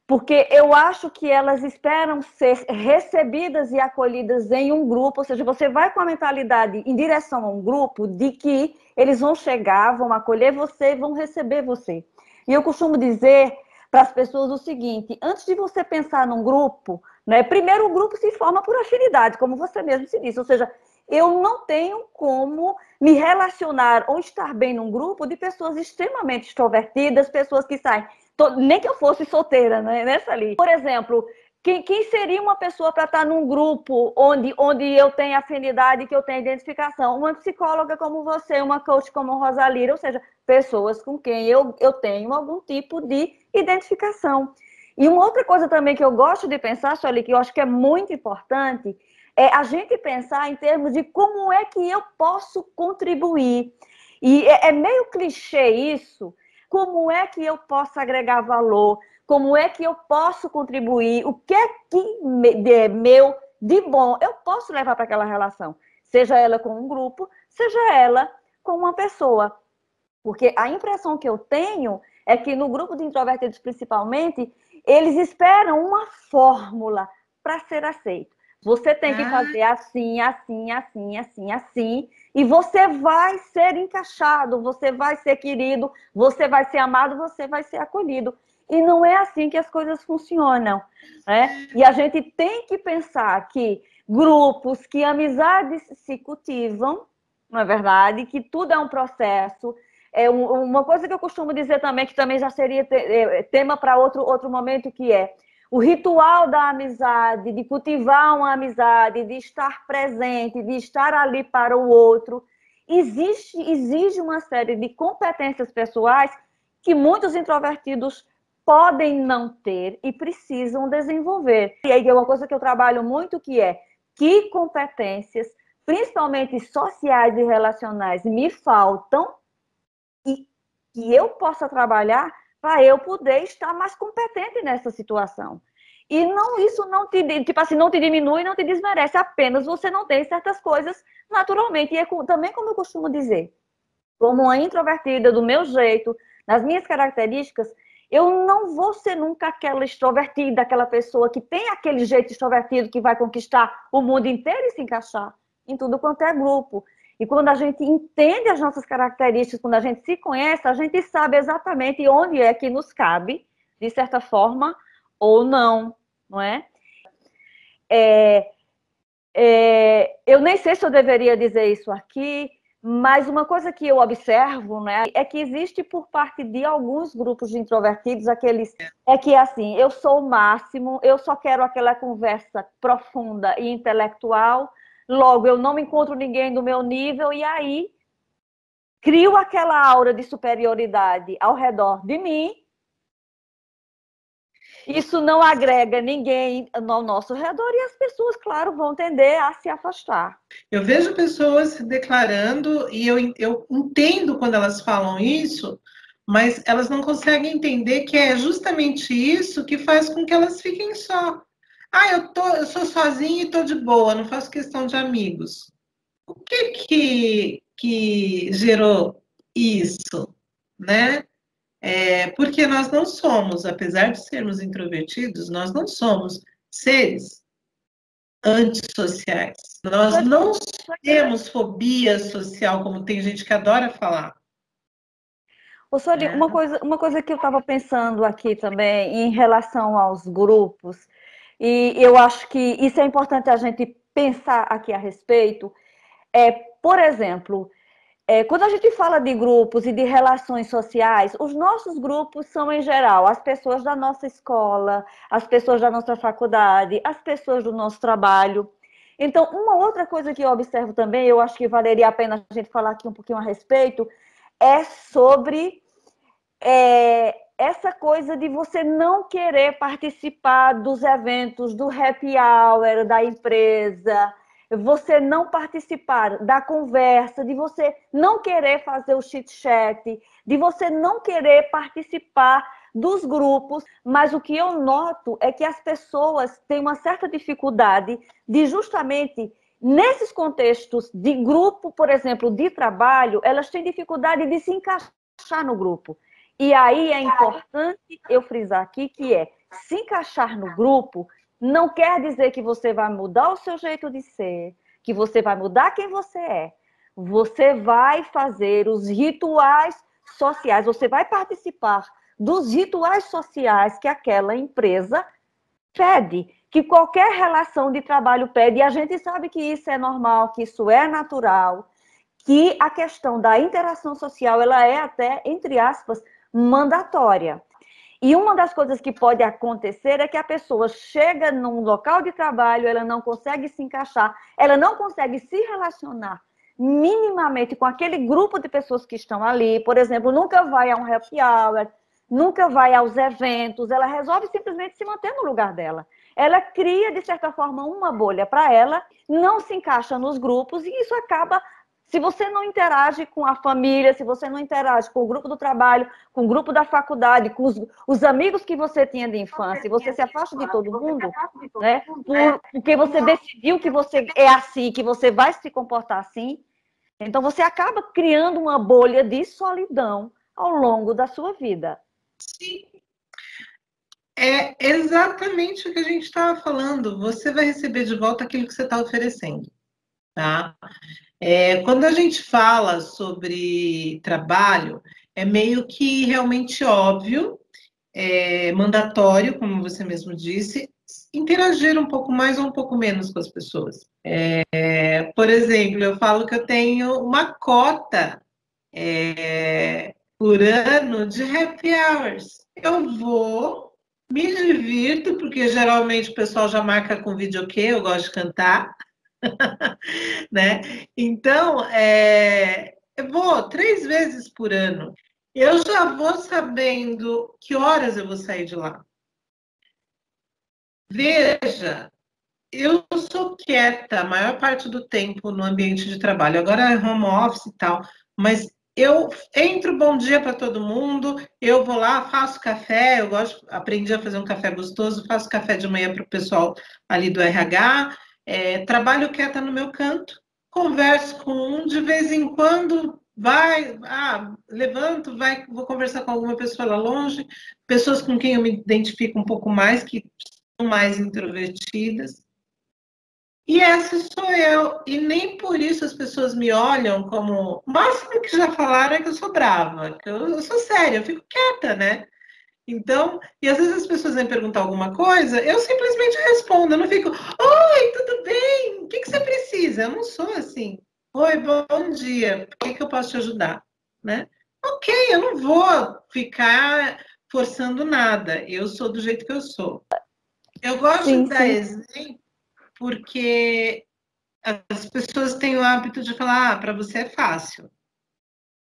porque eu acho que elas esperam ser recebidas e acolhidas em um grupo, ou seja, você vai com a mentalidade em direção a um grupo de que eles vão chegar, vão acolher você e vão receber você. E eu costumo dizer para as pessoas o seguinte, antes de você pensar num grupo, né, primeiro o grupo se forma por afinidade, como você mesmo se disse, ou seja, eu não tenho como me relacionar ou estar bem num grupo de pessoas extremamente extrovertidas, pessoas que saem nem que eu fosse solteira, né, nessa ali. Por exemplo, quem seria uma pessoa para estar num grupo onde eu tenho afinidade, que eu tenho identificação? Uma psicóloga como você, uma coach como Rosalira, ou seja, pessoas com quem eu tenho algum tipo de identificação. E uma outra coisa também que eu gosto de pensar, Sueli, que eu acho que é muito importante, é a gente pensar em termos de como é que eu posso contribuir. E é meio clichê isso, como é que eu posso agregar valor? Como é que eu posso contribuir? O que é que é meu de bom eu posso levar para aquela relação? Seja ela com um grupo, seja ela com uma pessoa. Porque a impressão que eu tenho é que no grupo de introvertidos, principalmente, eles esperam uma fórmula para ser aceito. Você tem que fazer assim, assim, assim, assim, assim, e você vai ser encaixado, você vai ser querido, você vai ser amado, você vai ser acolhido. E não é assim que as coisas funcionam, né? E a gente tem que pensar que grupos, que amizades se cultivam, não é verdade? Que tudo é um processo. Uma coisa que eu costumo dizer também, que também já seria tema para outro momento, que é o ritual da amizade, de cultivar uma amizade, de estar presente, de estar ali para o outro, exige uma série de competências pessoais que muitos introvertidos podem não ter e precisam desenvolver. E aí é uma coisa que eu trabalho muito, que é que competências, principalmente sociais e relacionais, me faltam e que eu possa trabalhar para eu poder estar mais competente nessa situação. E não, isso não te, tipo assim, não te diminui, não te desmerece, apenas você não tem certas coisas naturalmente. E é também como eu costumo dizer, como uma introvertida do meu jeito, nas minhas características, eu não vou ser nunca aquela extrovertida, aquela pessoa que tem aquele jeito extrovertido que vai conquistar o mundo inteiro e se encaixar em tudo quanto é grupo. E quando a gente entende as nossas características, quando a gente se conhece, a gente sabe exatamente onde é que nos cabe, de certa forma, ou não, não é? Eu nem sei se eu deveria dizer isso aqui, mas uma coisa que eu observo, né, é que existe por parte de alguns grupos de introvertidos aqueles é que assim, eu sou o máximo, eu só quero aquela conversa profunda e intelectual, logo eu não encontro ninguém do meu nível e aí crio aquela aura de superioridade ao redor de mim. Isso não agrega ninguém ao nosso redor e as pessoas, claro, vão tender a se afastar.
Eu vejo pessoas se declarando e eu entendo quando elas falam isso, mas elas não conseguem entender que é justamente isso que faz com que elas fiquem só. Ah, eu sou sozinha e estou de boa, não faço questão de amigos. O que gerou isso, né? Porque nós não somos, apesar de sermos introvertidos, nós não somos seres antissociais. Nós não temos fobia social, como tem gente que adora falar.
Ô, Sori, uma coisa que eu estava pensando aqui também em relação aos grupos, e eu acho que isso é importante a gente pensar aqui a respeito, por exemplo, quando a gente fala de grupos e de relações sociais, os nossos grupos são, em geral, as pessoas da nossa escola, as pessoas da nossa faculdade, as pessoas do nosso trabalho. Então, uma outra coisa que eu observo também, eu acho que valeria a pena a gente falar aqui um pouquinho a respeito, é sobre essa coisa de você não querer participar dos eventos do happy hour da empresa, você não participar da conversa, de você não querer fazer o chit-chat, de você não querer participar dos grupos, mas o que eu noto é que as pessoas têm uma certa dificuldade de justamente Nesses contextos de grupo, por exemplo, de trabalho, elas têm dificuldade de se encaixar no grupo. E aí é importante eu frisar aqui que se encaixar no grupo não quer dizer que você vai mudar o seu jeito de ser, que você vai mudar quem você é. Você vai fazer os rituais sociais, você vai participar dos rituais sociais que aquela empresa pede, que qualquer relação de trabalho pede, e a gente sabe que isso é normal, que isso é natural, que a questão da interação social, ela é até, entre aspas, mandatória. E uma das coisas que pode acontecer é que a pessoa chega num local de trabalho, ela não consegue se encaixar, ela não consegue se relacionar minimamente com aquele grupo de pessoas que estão ali, por exemplo, nunca vai a um happy hour, nunca vai aos eventos, ela resolve simplesmente se manter no lugar dela. Ela cria, de certa forma, uma bolha para ela, não se encaixa nos grupos e isso acaba, se você não interage com a família, se você não interage com o grupo do trabalho, com o grupo da faculdade, com os amigos que você tinha de infância, e você se afasta de todo mundo, né? Porque você decidiu que você é assim, que você vai se comportar assim, então você acaba criando uma bolha de solidão ao longo da sua vida.
Sim. É exatamente o que a gente estava falando. Você vai receber de volta aquilo que você está oferecendo, tá? Quando a gente fala sobre trabalho, é meio que realmente óbvio, mandatório, como você mesmo disse, interagir um pouco mais ou um pouco menos com as pessoas. Por exemplo, eu falo que eu tenho uma cota por ano de happy hours. Eu vou, me divirto, porque geralmente o pessoal já marca com videokê, eu gosto de cantar, né? Então, eu vou 3 vezes por ano. Eu já vou sabendo que horas eu vou sair de lá. Veja, eu sou quieta a maior parte do tempo no ambiente de trabalho. Agora é home office e tal, mas eu entro bom dia para todo mundo, eu vou lá, faço café, eu gosto, aprendi a fazer um café gostoso, faço café de manhã para o pessoal ali do RH, trabalho quieta no meu canto, converso com um, de vez em quando levanto, vou conversar com alguma pessoa lá longe, pessoas com quem eu me identifico um pouco mais, que são mais introvertidas. E essa sou eu. E nem por isso as pessoas me olham como... O máximo que já falaram é que eu sou brava, que eu sou séria, eu fico quieta, né? Então, e às vezes as pessoas vêm perguntar alguma coisa, eu simplesmente respondo, eu não fico, oi, tudo bem? O que você precisa? Eu não sou assim. Oi, bom dia, por que eu posso te ajudar? Né? Ok, eu não vou ficar forçando nada, eu sou do jeito que eu sou. Eu gosto de dar exemplo porque as pessoas têm o hábito de falar, para você é fácil,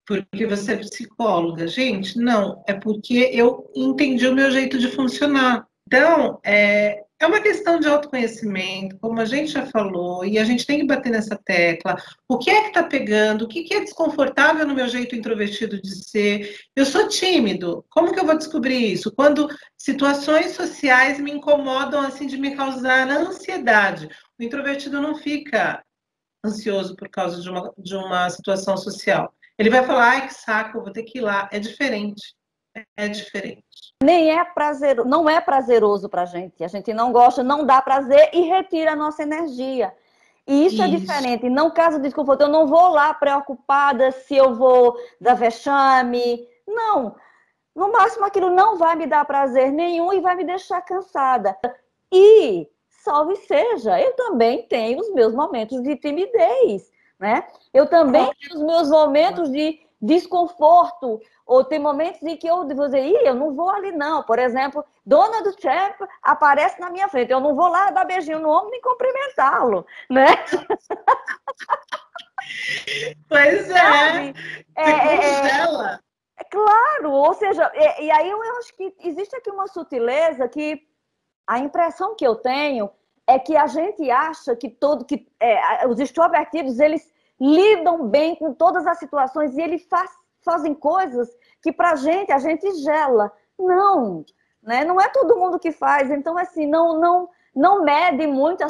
porque você é psicóloga. Gente, não, é porque eu entendi o meu jeito de funcionar. Então, é uma questão de autoconhecimento, como a gente já falou, e a gente tem que bater nessa tecla. O que é que está pegando? O que é desconfortável no meu jeito introvertido de ser? Eu sou tímido. Como que eu vou descobrir isso? Quando situações sociais me incomodam, assim, de me causar ansiedade. O introvertido não fica ansioso por causa de uma situação social. Ele vai falar, ai, que saco, eu vou ter que ir lá. É diferente. É diferente.
Nem é prazeroso, não é prazeroso para a gente não gosta, não dá prazer e retira a nossa energia. E isso é diferente. Não causa desconforto. Eu não vou lá preocupada se eu vou dar vexame. Não. No máximo, aquilo não vai me dar prazer nenhum e vai me deixar cansada. E, salve seja, eu também tenho os meus momentos de timidez, né? Eu também tenho os meus momentos de desconforto, ou tem momentos em que eu vou dizer, eu não vou ali não. Por exemplo, Donald Trump aparece na minha frente, eu não vou lá dar beijinho no ombro nem cumprimentá-lo, né?
Pois é, você congela.
É claro, ou seja, e aí eu acho que existe aqui uma sutileza que a impressão que eu tenho é que a gente acha que os extrovertidos, eles lidam bem com todas as situações e eles fazem coisas que a gente gela. Não, né? Não é todo mundo que faz. Então, assim, não mede muito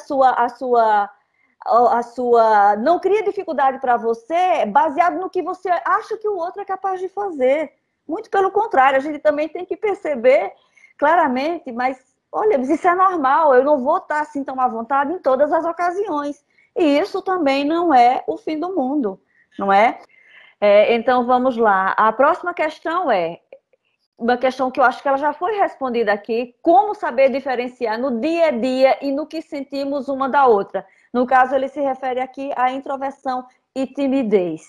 a sua... Não cria dificuldade para você baseado no que você acha que o outro é capaz de fazer. Muito pelo contrário, a gente também tem que perceber claramente, mas, olha, isso é normal, eu não vou estar assim tão à vontade em todas as ocasiões. E isso também não é o fim do mundo, não é? Então, vamos lá. A próxima questão é uma questão que eu acho que ela já foi respondida aqui: como saber diferenciar no dia a dia e no que sentimos uma da outra? No caso, ele se refere aqui à introversão e timidez.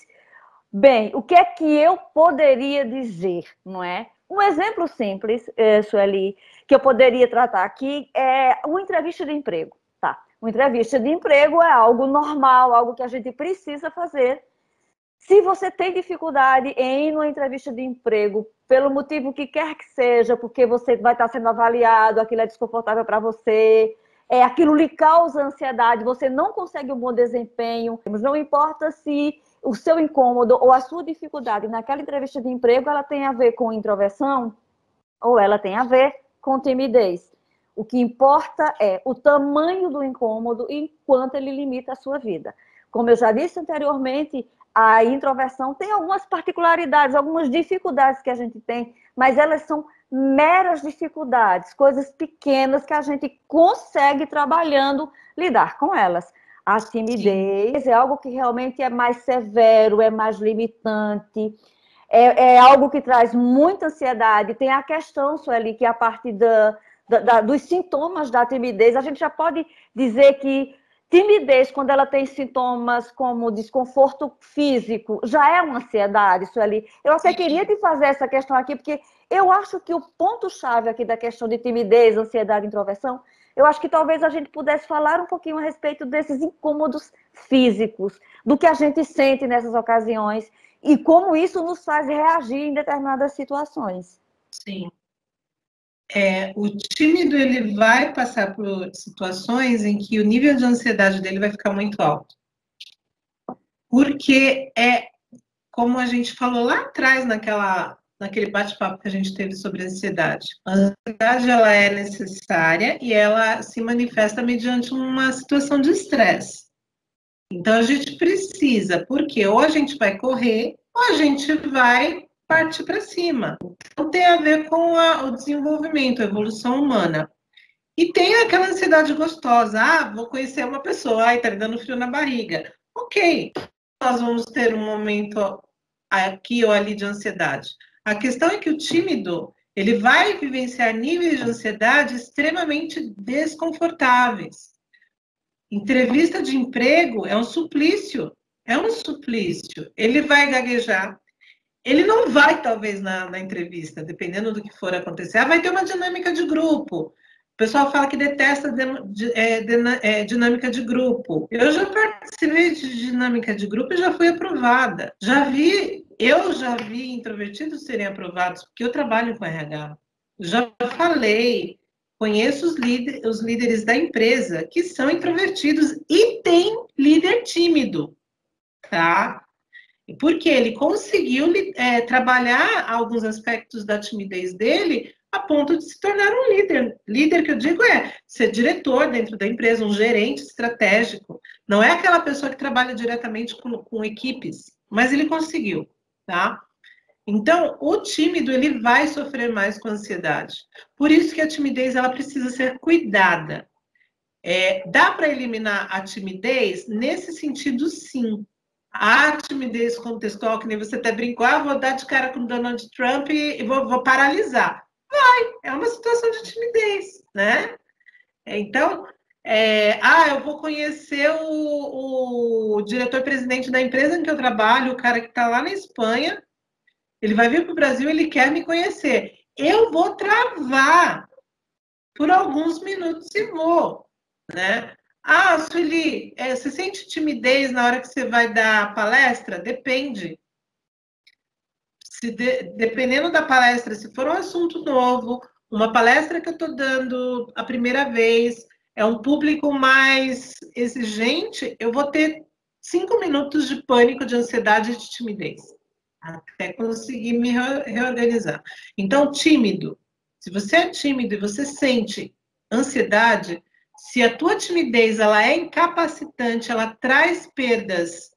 Bem, o que é que eu poderia dizer, não é? Um exemplo simples, Sueli, que eu poderia tratar aqui é uma entrevista de emprego. Tá? Uma entrevista de emprego é algo normal, algo que a gente precisa fazer. Se você tem dificuldade em ir numa entrevista de emprego, pelo motivo que quer que seja, porque você vai estar sendo avaliado, aquilo é desconfortável para você, aquilo lhe causa ansiedade, você não consegue um bom desempenho, não importa se o seu incômodo ou a sua dificuldade naquela entrevista de emprego, ela tem a ver com introversão ou ela tem a ver com timidez. O que importa é o tamanho do incômodo e quanto ele limita a sua vida. Como eu já disse anteriormente, a introversão tem algumas particularidades, algumas dificuldades que a gente tem, mas elas são meras dificuldades, coisas pequenas que a gente consegue, trabalhando, lidar com elas. A timidez é algo que realmente é mais severo, é mais limitante, é algo que traz muita ansiedade. Tem a questão, Sueli, que a parte dos sintomas da timidez, a gente já pode dizer que timidez, quando ela tem sintomas como desconforto físico, já é uma ansiedade, Sueli. Eu até queria te fazer essa questão aqui, porque eu acho que o ponto-chave aqui da questão de timidez, ansiedade e introversão, eu acho que talvez a gente pudesse falar um pouquinho a respeito desses incômodos físicos, do que a gente sente nessas ocasiões e como isso nos faz reagir em determinadas situações.
Sim. O tímido, ele vai passar por situações em que o nível de ansiedade dele vai ficar muito alto. Porque como a gente falou lá atrás, naquele bate-papo que a gente teve sobre a ansiedade. A ansiedade, ela é necessária e ela se manifesta mediante uma situação de estresse. Então, a gente precisa, porque ou a gente vai correr, ou a gente vai partir para cima. Então, tem a ver com o desenvolvimento, a evolução humana. E tem aquela ansiedade gostosa. Vou conhecer uma pessoa, tá me dando frio na barriga. Ok, nós vamos ter um momento aqui ou ali de ansiedade. A questão é que o tímido, ele vai vivenciar níveis de ansiedade extremamente desconfortáveis. Entrevista de emprego é um suplício. É um suplício. Ele vai gaguejar. Ele não vai, talvez, na entrevista, dependendo do que for acontecer. Vai ter uma dinâmica de grupo. O pessoal fala que detesta dinâmica de grupo. Eu já participei de dinâmica de grupo e já fui aprovada. Eu já vi introvertidos serem aprovados, porque eu trabalho com RH. Já falei, conheço os líderes da empresa que são introvertidos e tem líder tímido, tá? Porque ele conseguiu trabalhar alguns aspectos da timidez dele a ponto de se tornar um líder. Líder que eu digo ser diretor dentro da empresa, um gerente estratégico. Não é aquela pessoa que trabalha diretamente com equipes, mas ele conseguiu, tá? Então, o tímido, ele vai sofrer mais com ansiedade. Por isso que a timidez, ela precisa ser cuidada. Dá para eliminar a timidez? Nesse sentido, sim. A timidez contextual, que nem você até brincou, vou dar de cara com Donald Trump e vou paralisar. É uma situação de timidez, né? Então, eu vou conhecer o diretor-presidente da empresa em que eu trabalho, o cara que está lá na Espanha, ele vai vir para o Brasil, ele quer me conhecer. Eu vou travar por alguns minutos e vou, né? Sueli, você sente timidez na hora que você vai dar palestra? Depende. Dependendo da palestra, se for um assunto novo, uma palestra que eu estou dando a primeira vez, é um público mais exigente, eu vou ter 5 minutos de pânico, de ansiedade e de timidez, até conseguir me reorganizar. Então, tímido. Se você é tímido e você sente ansiedade, Se a tua timidez ela é incapacitante, ela traz perdas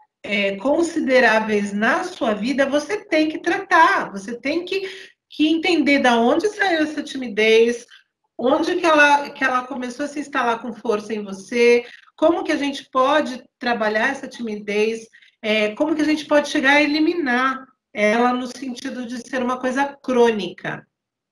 consideráveis na sua vida, você tem que tratar, você tem que entender de onde saiu essa timidez, onde que ela começou a se instalar com força em você, como que a gente pode trabalhar essa timidez, como que a gente pode chegar a eliminar ela no sentido de ser uma coisa crônica.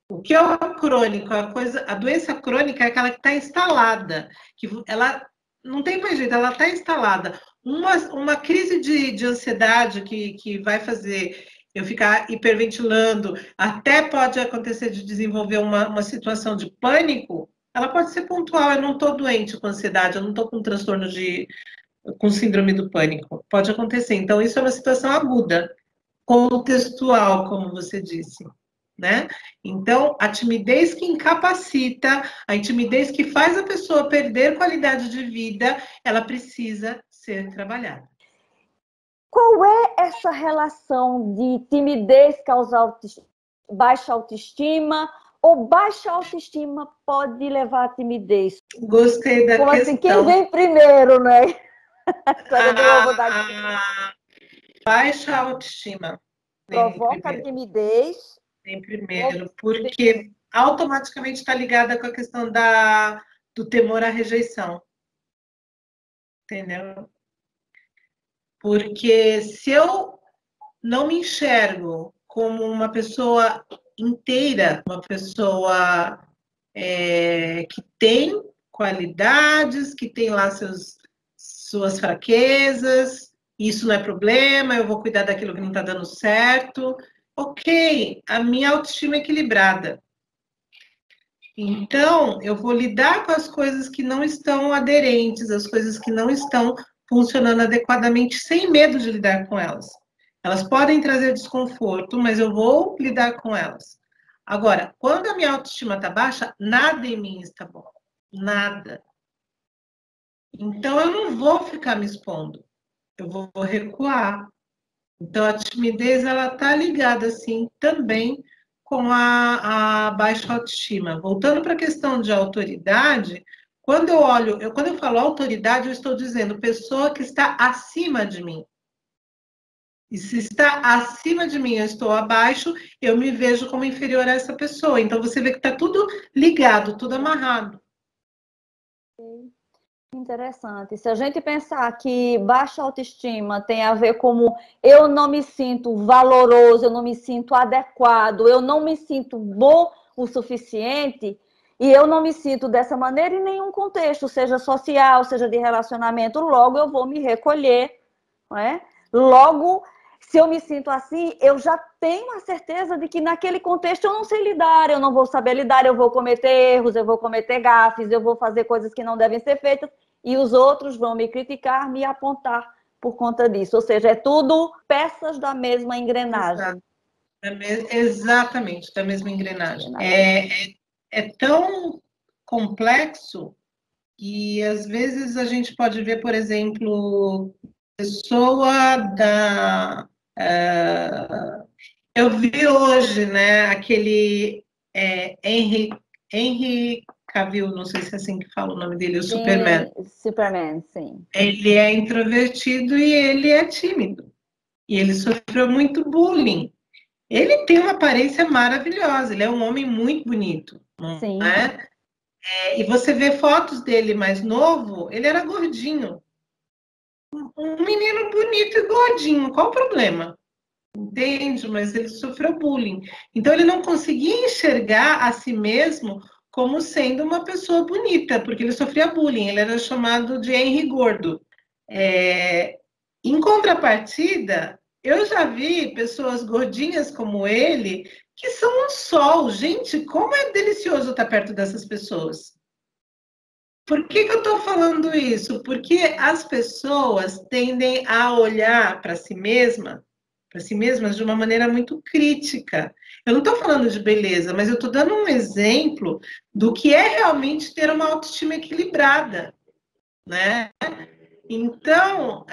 O que é o crônico? A doença crônica é aquela que está instalada, que ela não tem mais jeito, ela está instalada. Uma crise de ansiedade que vai fazer eu ficar hiperventilando, até pode acontecer de desenvolver uma situação de pânico, ela pode ser pontual. Eu não estou doente com ansiedade, eu não estou com transtorno com síndrome do pânico. Pode acontecer. Então, isso é uma situação aguda, contextual, como você disse. Né? Então, a timidez que incapacita, a timidez que faz a pessoa perder qualidade de vida, ela precisa ser trabalhada.
Qual é essa relação de timidez causar baixa autoestima, ou baixa autoestima pode levar à timidez?
Gostei da
Como
questão.
Assim, quem vem primeiro, né?
Baixa autoestima.
Provoca timidez.
Em primeiro, porque automaticamente está ligada com a questão do temor à rejeição. Entendeu? Porque se eu não me enxergo como uma pessoa inteira, uma pessoa que tem qualidades, que tem lá suas fraquezas, isso não é problema, eu vou cuidar daquilo que não está dando certo. Ok, a minha autoestima é equilibrada. Então, eu vou lidar com as coisas que não estão aderentes, as coisas que não estão funcionando adequadamente, sem medo de lidar com elas. Elas podem trazer desconforto, mas eu vou lidar com elas. Agora, quando a minha autoestima está baixa, nada em mim está bom. Nada. Então, eu não vou ficar me expondo. Eu vou recuar. Então, a timidez, ela está ligada, assim, também com a baixa autoestima. Voltando para a questão de autoridade, quando eu falo autoridade, eu estou dizendo pessoa que está acima de mim. E se está acima de mim, eu estou abaixo, eu me vejo como inferior a essa pessoa. Então, você vê que está tudo ligado, tudo amarrado.
Interessante. Se a gente pensar que baixa autoestima tem a ver com eu não me sinto valoroso, eu não me sinto adequado, eu não me sinto bom o suficiente, e eu não me sinto dessa maneira em nenhum contexto, seja social, seja de relacionamento, logo eu vou me recolher, não é? Logo, se eu me sinto assim, eu já tenho a certeza de que naquele contexto eu não sei lidar, eu não vou saber lidar, eu vou cometer erros, eu vou cometer gafes, eu vou fazer coisas que não devem ser feitas, e os outros vão me criticar, me apontar por conta disso. Ou seja, é tudo peças da mesma engrenagem.
Exatamente, da mesma engrenagem. É tão complexo que, às vezes, a gente pode ver, por exemplo, pessoa da... eu vi hoje, né, aquele Henry Cavill, não sei se é assim que fala o nome dele, o Superman.
Superman, sim.
Ele é introvertido e ele é tímido. E ele sofreu muito bullying. Ele tem uma aparência maravilhosa, ele é um homem muito bonito,
Sim.
Não é? E você vê fotos dele mais novo, ele era gordinho. Um menino bonito e gordinho, qual o problema? Entende? Mas ele sofreu bullying. Então, ele não conseguia enxergar a si mesmo como sendo uma pessoa bonita, porque ele sofria bullying, ele era chamado de Henry Gordo. Em contrapartida, eu já vi pessoas gordinhas como ele, que são um sol. Gente, como é delicioso estar perto dessas pessoas. Por que eu estou falando isso? Porque as pessoas tendem a olhar para si mesmas de uma maneira muito crítica. Eu não estou falando de beleza, mas eu estou dando um exemplo do que é realmente ter uma autoestima equilibrada, né? Então,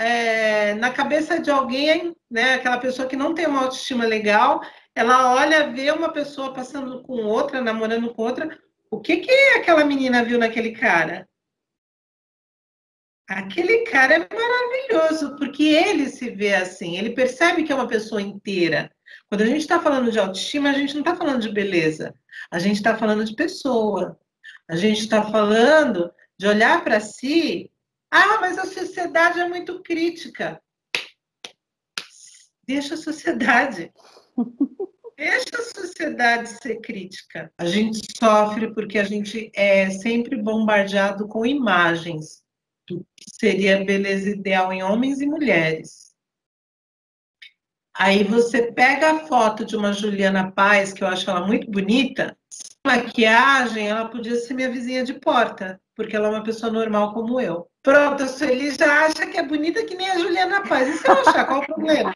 na cabeça de alguém, né, aquela pessoa que não tem uma autoestima legal, ela olha, vê uma pessoa passando com outra, namorando com outra, o que aquela menina viu naquele cara? Aquele cara é maravilhoso, porque ele se vê assim, ele percebe que é uma pessoa inteira. Quando a gente está falando de autoestima, a gente não está falando de beleza, a gente está falando de pessoa. A gente está falando de olhar para si. Ah, mas a sociedade é muito crítica. Deixa a sociedade. Deixa a sociedade ser crítica. A gente sofre porque a gente é sempre bombardeado com imagens do que seria beleza ideal em homens e mulheres. Aí você pega a foto de uma Juliana Paz, que eu acho ela muito bonita, maquiagem, ela podia ser minha vizinha de porta, porque ela é uma pessoa normal como eu. Pronto, a Sueli já acha que é bonita que nem a Juliana Paz. E se eu achar, qual o problema?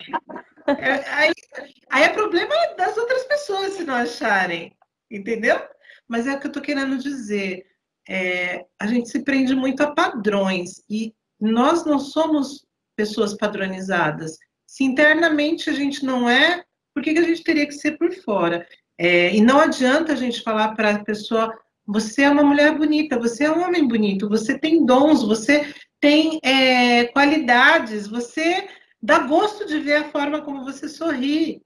Aí é problema das outras pessoas se não acharem, entendeu? Mas é o que eu estou querendo dizer. A gente se prende muito a padrões e nós não somos pessoas padronizadas. Se internamente a gente não é, por que a gente teria que ser por fora? E não adianta a gente falar para a pessoa: você é uma mulher bonita, você é um homem bonito, você tem dons, você tem qualidades, você dá gosto de ver a forma como você sorri.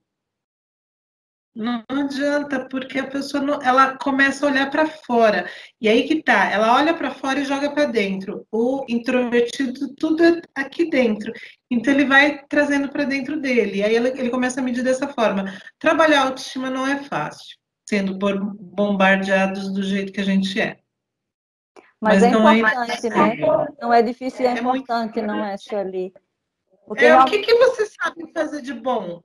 Não adianta, porque a pessoa não, ela começa a olhar para fora. E aí que tá, ela olha para fora e joga para dentro. O introvertido, tudo é aqui dentro. Então ele vai trazendo para dentro dele. E aí ele começa a medir dessa forma. Trabalhar a autoestima não é fácil, sendo bombardeados do jeito que a gente é.
Mas é importante, né? Não é difícil, é importante, não é, Sueli?
Porque o que você sabe fazer de bom?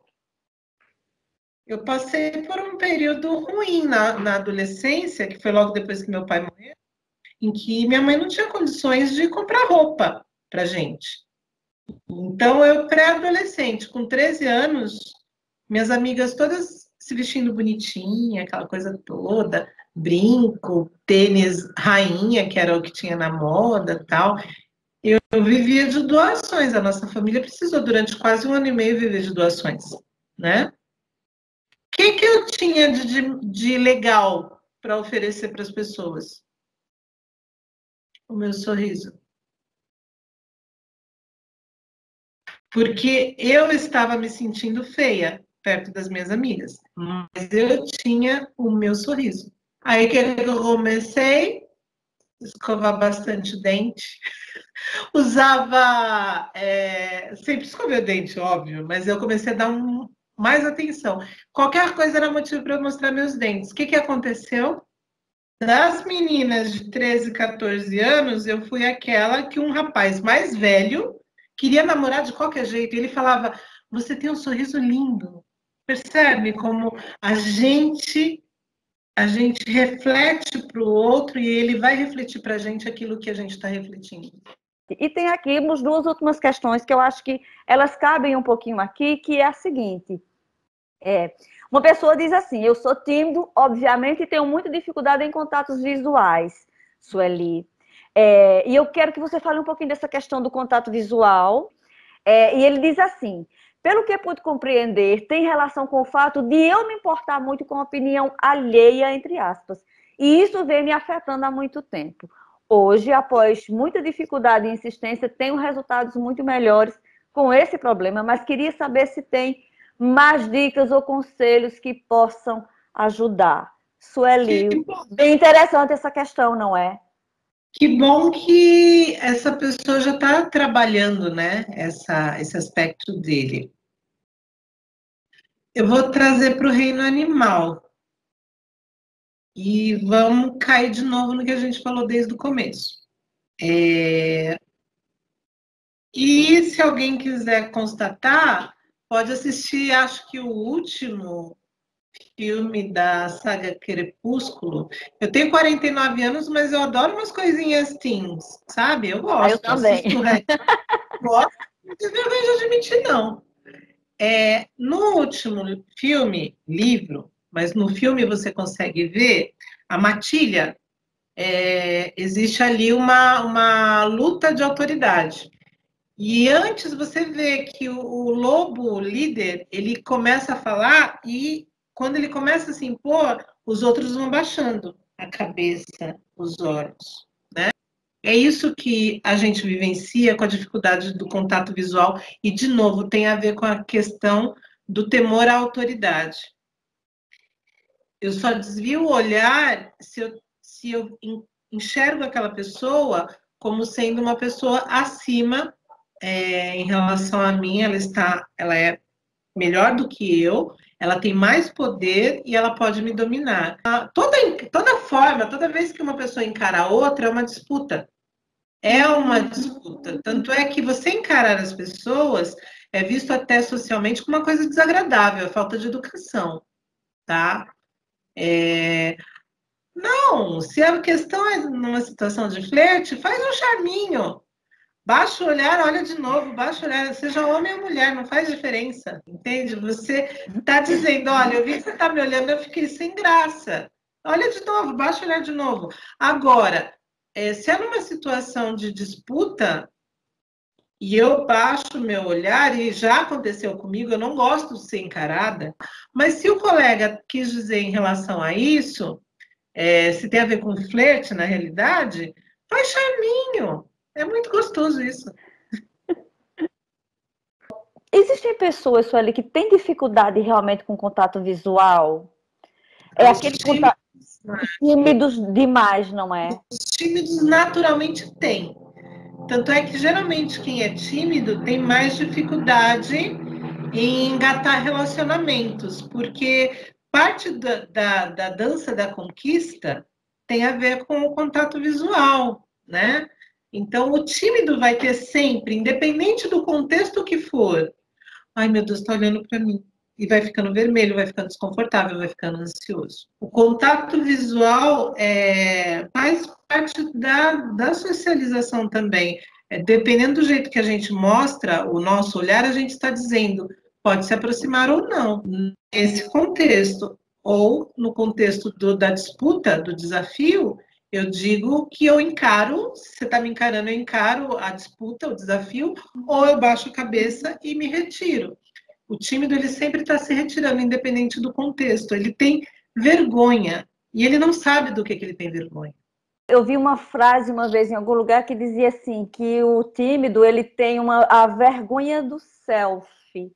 Eu passei por um período ruim na adolescência, que foi logo depois que meu pai morreu, em que minha mãe não tinha condições de comprar roupa para gente. Então, eu, pré-adolescente, com 13 anos, minhas amigas todas se vestindo bonitinha, aquela coisa toda, brinco, tênis rainha, que era o que tinha na moda, tal. Eu vivia de doações, a nossa família precisou durante quase 1 ano e meio viver de doações, né? O que eu tinha de legal para oferecer para as pessoas? O meu sorriso. Porque eu estava me sentindo feia perto das minhas amigas, mas eu tinha o meu sorriso. Aí que eu comecei a escovar bastante dente, usava, sempre escovei o dente, óbvio, mas eu comecei a dar mais atenção. Qualquer coisa era motivo para eu mostrar meus dentes. O que aconteceu? Das meninas de 13, 14 anos, eu fui aquela que um rapaz mais velho queria namorar de qualquer jeito. Ele falava: você tem um sorriso lindo. Percebe como a gente reflete para o outro e ele vai refletir para a gente aquilo que a gente está refletindo.
E tem aqui umas 2 últimas questões que eu acho que elas cabem um pouquinho aqui, que é a seguinte. Uma pessoa diz assim: eu sou tímido, obviamente, e tenho muita dificuldade em contatos visuais, Sueli. E eu quero que você fale um pouquinho dessa questão do contato visual. E ele diz assim: pelo que pude compreender, tem relação com o fato de eu me importar muito com a opinião alheia, entre aspas. E isso vem me afetando há muito tempo. Hoje, após muita dificuldade e insistência, tenho resultados muito melhores com esse problema, mas queria saber se tem mais dicas ou conselhos que possam ajudar. Sueli, bem interessante essa questão, não é?
Que bom que essa pessoa já está trabalhando, né, esse aspecto dele. Eu vou trazer para o reino animal. E vamos cair de novo no que a gente falou desde o começo. E se alguém quiser constatar, pode assistir, acho que o último filme da saga Crepúsculo. Eu tenho 49 anos, mas eu adoro umas coisinhas teens, sabe? Eu gosto.
Eu também.
Gosto, não tenho vergonha de admitir, não. No último filme, livro, mas no filme você consegue ver, a Matilha, existe ali uma luta de autoridade. E antes você vê que o lobo líder, ele começa a falar e quando ele começa a se impor, os outros vão baixando a cabeça, os olhos, né? É isso que a gente vivencia com a dificuldade do contato visual e, de novo, tem a ver com a questão do temor à autoridade. Eu só desvio o olhar se eu enxergo aquela pessoa como sendo uma pessoa acima em relação a mim, ela é melhor do que eu, ela tem mais poder e ela pode me dominar. Toda vez que uma pessoa encara a outra, é uma disputa. É uma disputa. Tanto é que você encarar as pessoas é visto até socialmente como uma coisa desagradável, falta de educação, tá? Não, se a questão é numa situação de flerte, faz um charminho. Baixa o olhar, olha de novo, baixa o olhar, seja homem ou mulher, não faz diferença, entende? Você está dizendo, olha, eu vi que você está me olhando, eu fiquei sem graça. Olha de novo, baixa o olhar de novo. Agora, se é numa situação de disputa, e eu baixo meu olhar, e já aconteceu comigo, eu não gosto de ser encarada, mas se o colega quis dizer em relação a isso, se tem a ver com flerte na realidade, faz charminho. É muito gostoso isso.
Existem pessoas, Sueli, que têm dificuldade realmente com contato visual? É aquele contato tímidos demais, não é?
Os tímidos naturalmente têm. Tanto é que geralmente quem é tímido tem mais dificuldade em engatar relacionamentos, porque parte da dança da conquista tem a ver com o contato visual, né? Então, o tímido vai ter sempre, independente do contexto que for, ai meu Deus, está olhando para mim. E vai ficando vermelho, vai ficando desconfortável, vai ficando ansioso. O contato visual faz parte da socialização também. Dependendo do jeito que a gente mostra o nosso olhar, a gente está dizendo pode se aproximar ou não. Nesse contexto, ou no contexto da disputa, do desafio, eu digo que eu encaro, se você está me encarando, eu encaro a disputa, o desafio, ou eu baixo a cabeça e me retiro. O tímido, ele sempre está se retirando, independente do contexto. Ele tem vergonha e ele não sabe do que ele tem vergonha.
Eu vi uma frase uma vez em algum lugar que dizia assim, que o tímido, ele tem a vergonha do selfie.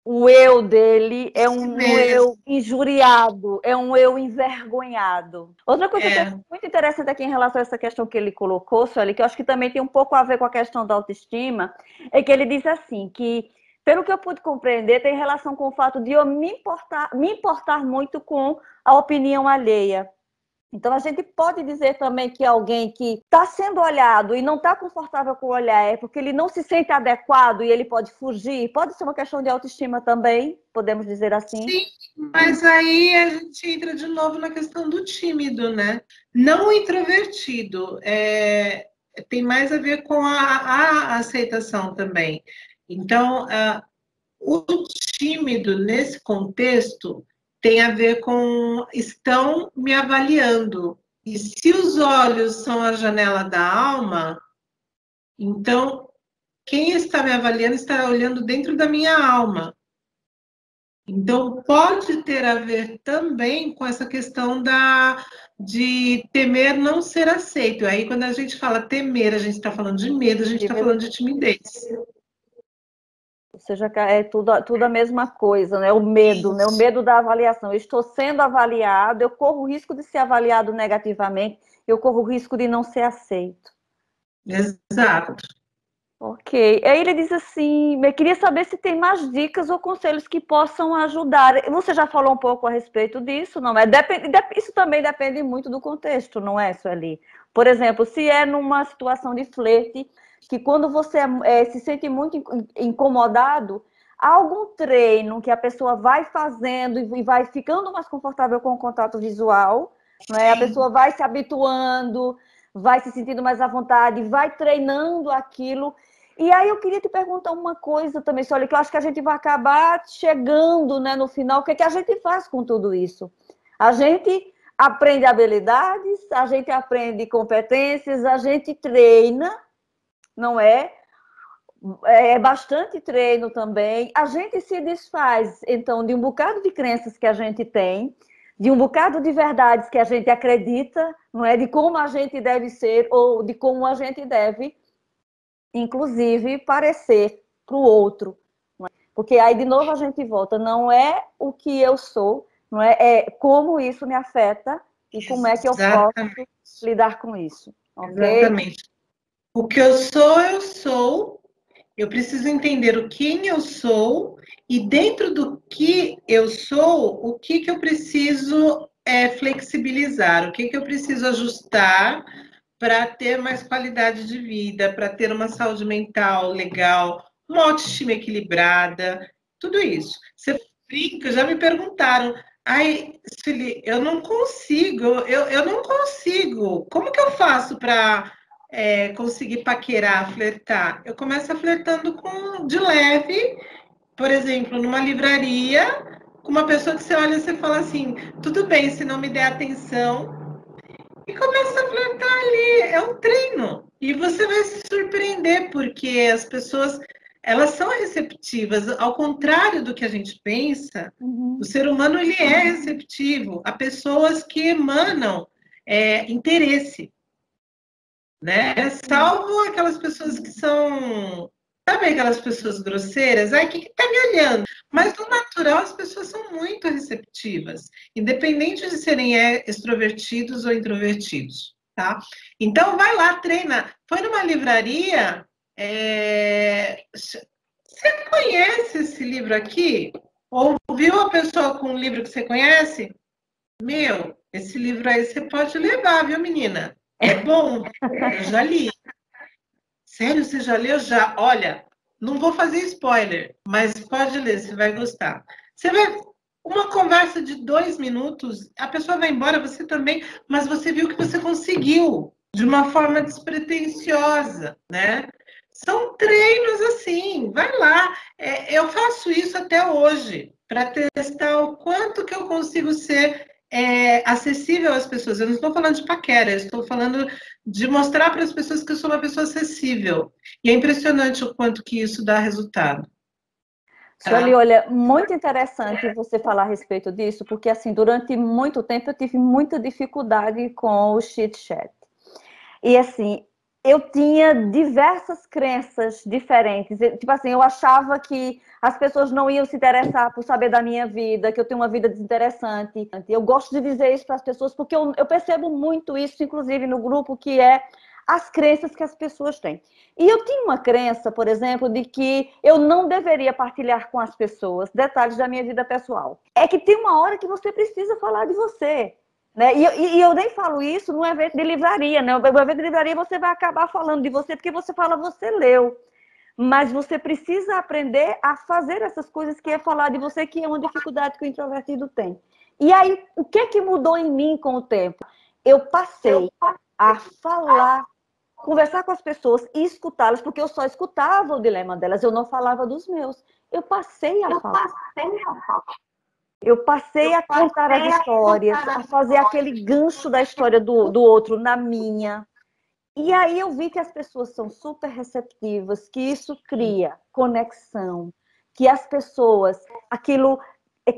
O eu dele é um eu injuriado, é um eu envergonhado. Outra coisa que eu acho muito interessante aqui em relação a essa questão que ele colocou, Sueli, que eu acho que também tem um pouco a ver com a questão da autoestima, é que ele diz assim, que, pelo que eu pude compreender, tem relação com o fato de eu me importar muito com a opinião alheia. Então, a gente pode dizer também que alguém que está sendo olhado e não está confortável com o olhar é porque ele não se sente adequado e ele pode fugir. Pode ser uma questão de autoestima também, podemos dizer assim.
Sim, mas aí a gente entra de novo na questão do tímido, né? Não o introvertido. Tem mais a ver com a aceitação também. Então, o tímido, nesse contexto, tem a ver com estão me avaliando. E se os olhos são a janela da alma, então quem está me avaliando está olhando dentro da minha alma. Então pode ter a ver também com essa questão de temer não ser aceito. Aí quando a gente fala temer, a gente está falando de medo, a gente está falando de timidez.
Ou seja, é tudo a mesma coisa, né? O medo, né? O medo da avaliação. Eu estou sendo avaliado, eu corro o risco de ser avaliado negativamente, eu corro o risco de não ser aceito.
Exato.
Ok. Aí ele diz assim, eu queria saber se tem mais dicas ou conselhos que possam ajudar. Você já falou um pouco a respeito disso, não é? Isso também depende muito do contexto, não é, Sueli? Por exemplo, se é numa situação de flerte, que quando você se sente muito incomodado, há algum treino que a pessoa vai fazendo e vai ficando mais confortável com o contato visual, não é? A pessoa vai se habituando, vai se sentindo mais à vontade, vai treinando aquilo. E aí eu queria te perguntar uma coisa também, Sueli, que eu acho que a gente vai acabar chegando, né, no final. O que é que a gente faz com tudo isso? A gente aprende habilidades, a gente aprende competências, a gente treina, não é? É bastante treino também. A gente se desfaz, então, de um bocado de crenças que a gente tem. de um bocado de verdades que a gente acredita, não é? De como a gente deve ser ou de como a gente deve, inclusive, parecer para o outro. Não é? Porque aí, de novo, a gente volta. Não é o que eu sou, não é? É como isso me afeta e como é que eu posso lidar com isso. Okay?
Exatamente. O que eu sou. Eu preciso entender o quem eu sou e dentro do que eu sou, o que eu preciso flexibilizar, o que eu preciso ajustar para ter mais qualidade de vida, para ter uma saúde mental legal, uma autoestima equilibrada, tudo isso. Você brinca, já me perguntaram, ai, Sueli, eu não consigo, eu não consigo, como que eu faço para conseguir paquerar, flertar? Eu começo flertando de leve, por exemplo, numa livraria, com uma pessoa que você olha e você fala assim, tudo bem, se não me der atenção, e começa a flertar ali, é um treino. E você vai se surpreender, porque as pessoas, elas são receptivas, ao contrário do que a gente pensa, o ser humano, ele é receptivo a pessoas que emanam interesse, né? Salvo aquelas pessoas que são, sabe, aquelas pessoas grosseiras, ai, que tá me olhando? Mas no natural as pessoas são muito receptivas, independente de serem extrovertidos ou introvertidos, tá? Então vai lá, treina. Foi numa livraria, você conhece esse livro aqui? Ou viu a pessoa com um livro que você conhece? Meu, esse livro aí você pode levar, viu, menina? É bom, eu já li. Sério, você já leu? Já? Olha, não vou fazer spoiler, mas pode ler, você vai gostar. Você vê uma conversa de 2 minutos, a pessoa vai embora, você também, mas você viu que você conseguiu de uma forma despretensiosa, né? São treinos assim, vai lá. Eu faço isso até hoje, para testar o quanto que eu consigo ser acessível às pessoas. Eu não estou falando de paquera, eu estou falando de mostrar para as pessoas que eu sou uma pessoa acessível. E é impressionante o quanto que isso dá resultado.
Sueli, olha, muito interessante você falar a respeito disso, porque assim, durante muito tempo eu tive muita dificuldade com o chit chat. E assim, eu tinha diversas crenças diferentes. Tipo assim, eu achava que as pessoas não iam se interessar por saber da minha vida, que eu tenho uma vida desinteressante. Eu gosto de dizer isso para as pessoas porque eu percebo muito isso, inclusive no grupo, que é as crenças que as pessoas têm. E eu tinha uma crença, por exemplo, de que eu não deveria partilhar com as pessoas detalhes da minha vida pessoal. É que tem uma hora que você precisa falar de você. Né? E eu nem falo isso no evento de livraria, né? No evento de livraria você vai acabar falando de você porque você fala, você leu. Mas você precisa aprender a fazer essas coisas que é falar de você, que é uma dificuldade que o introvertido tem. E aí, o que mudou em mim com o tempo? Eu passei a falar, conversar com as pessoas e escutá-las, porque eu só escutava o dilema delas, eu não falava dos meus. Eu passei a falar. Eu passei a contar as histórias, a fazer aquele gancho da história do outro na minha. E aí eu vi que as pessoas são super receptivas, que isso cria conexão, que as pessoas, aquilo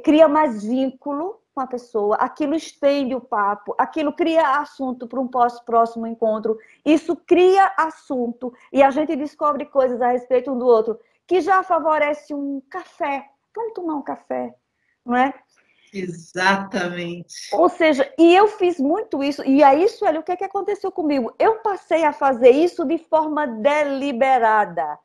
cria mais vínculo com a pessoa, aquilo estende o papo, aquilo cria assunto para um próximo encontro, isso cria assunto e a gente descobre coisas a respeito um do outro que já favorece um café. Vamos tomar um café, não é?
Exatamente.
Ou seja, e eu fiz muito isso, e aí, Sueli, o que aconteceu comigo? Eu passei a fazer isso de forma deliberada.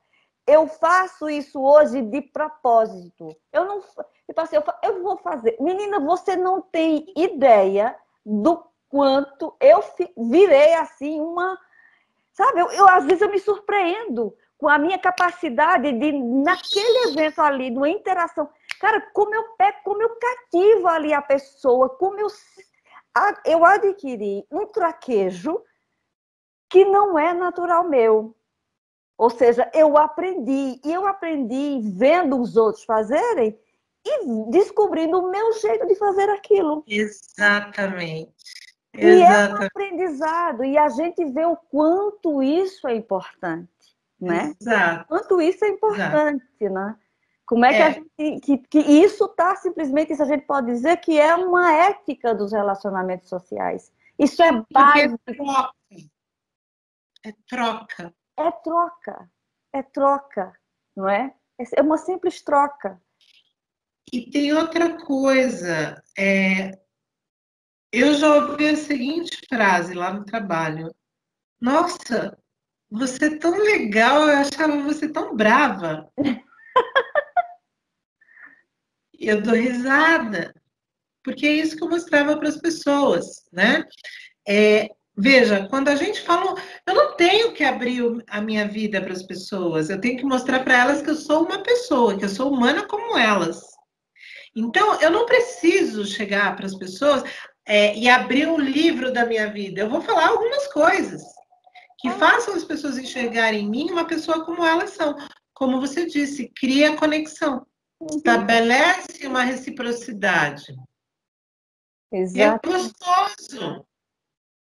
Eu faço isso hoje de propósito. Eu não, tipo assim, eu vou fazer. Menina, você não tem ideia do quanto eu virei assim uma, sabe? Às vezes eu me surpreendo com a minha capacidade de, naquele evento ali, numa interação, cara, como eu pego, como eu cativo ali a pessoa, como eu adquiri um traquejo que não é natural meu. Ou seja, eu aprendi vendo os outros fazerem e descobrindo o meu jeito de fazer aquilo.
Exatamente.
E é um aprendizado, e a gente vê o quanto isso é importante, né?
Exato.
Quanto isso é importante,
Exato.
né? Como é que a gente, que isso está simplesmente, isso a gente pode dizer que é uma ética dos relacionamentos sociais. Isso é básico.
É troca.
É troca. É troca, não é? É uma simples troca.
E tem outra coisa. Eu já ouvi a seguinte frase lá no trabalho. Nossa, você é tão legal, eu achava você tão brava. Eu dou risada, porque é isso que eu mostrava para as pessoas, né? Veja, quando a gente fala, eu não tenho que abrir a minha vida para as pessoas, eu tenho que mostrar para elas que eu sou uma pessoa, que eu sou humana como elas. Então, eu não preciso chegar para as pessoas e abrir um livro da minha vida. Eu vou falar algumas coisas que façam as pessoas enxergarem em mim uma pessoa como elas são. Como você disse, cria conexão, estabelece uma reciprocidade.
Exato.
É gostoso.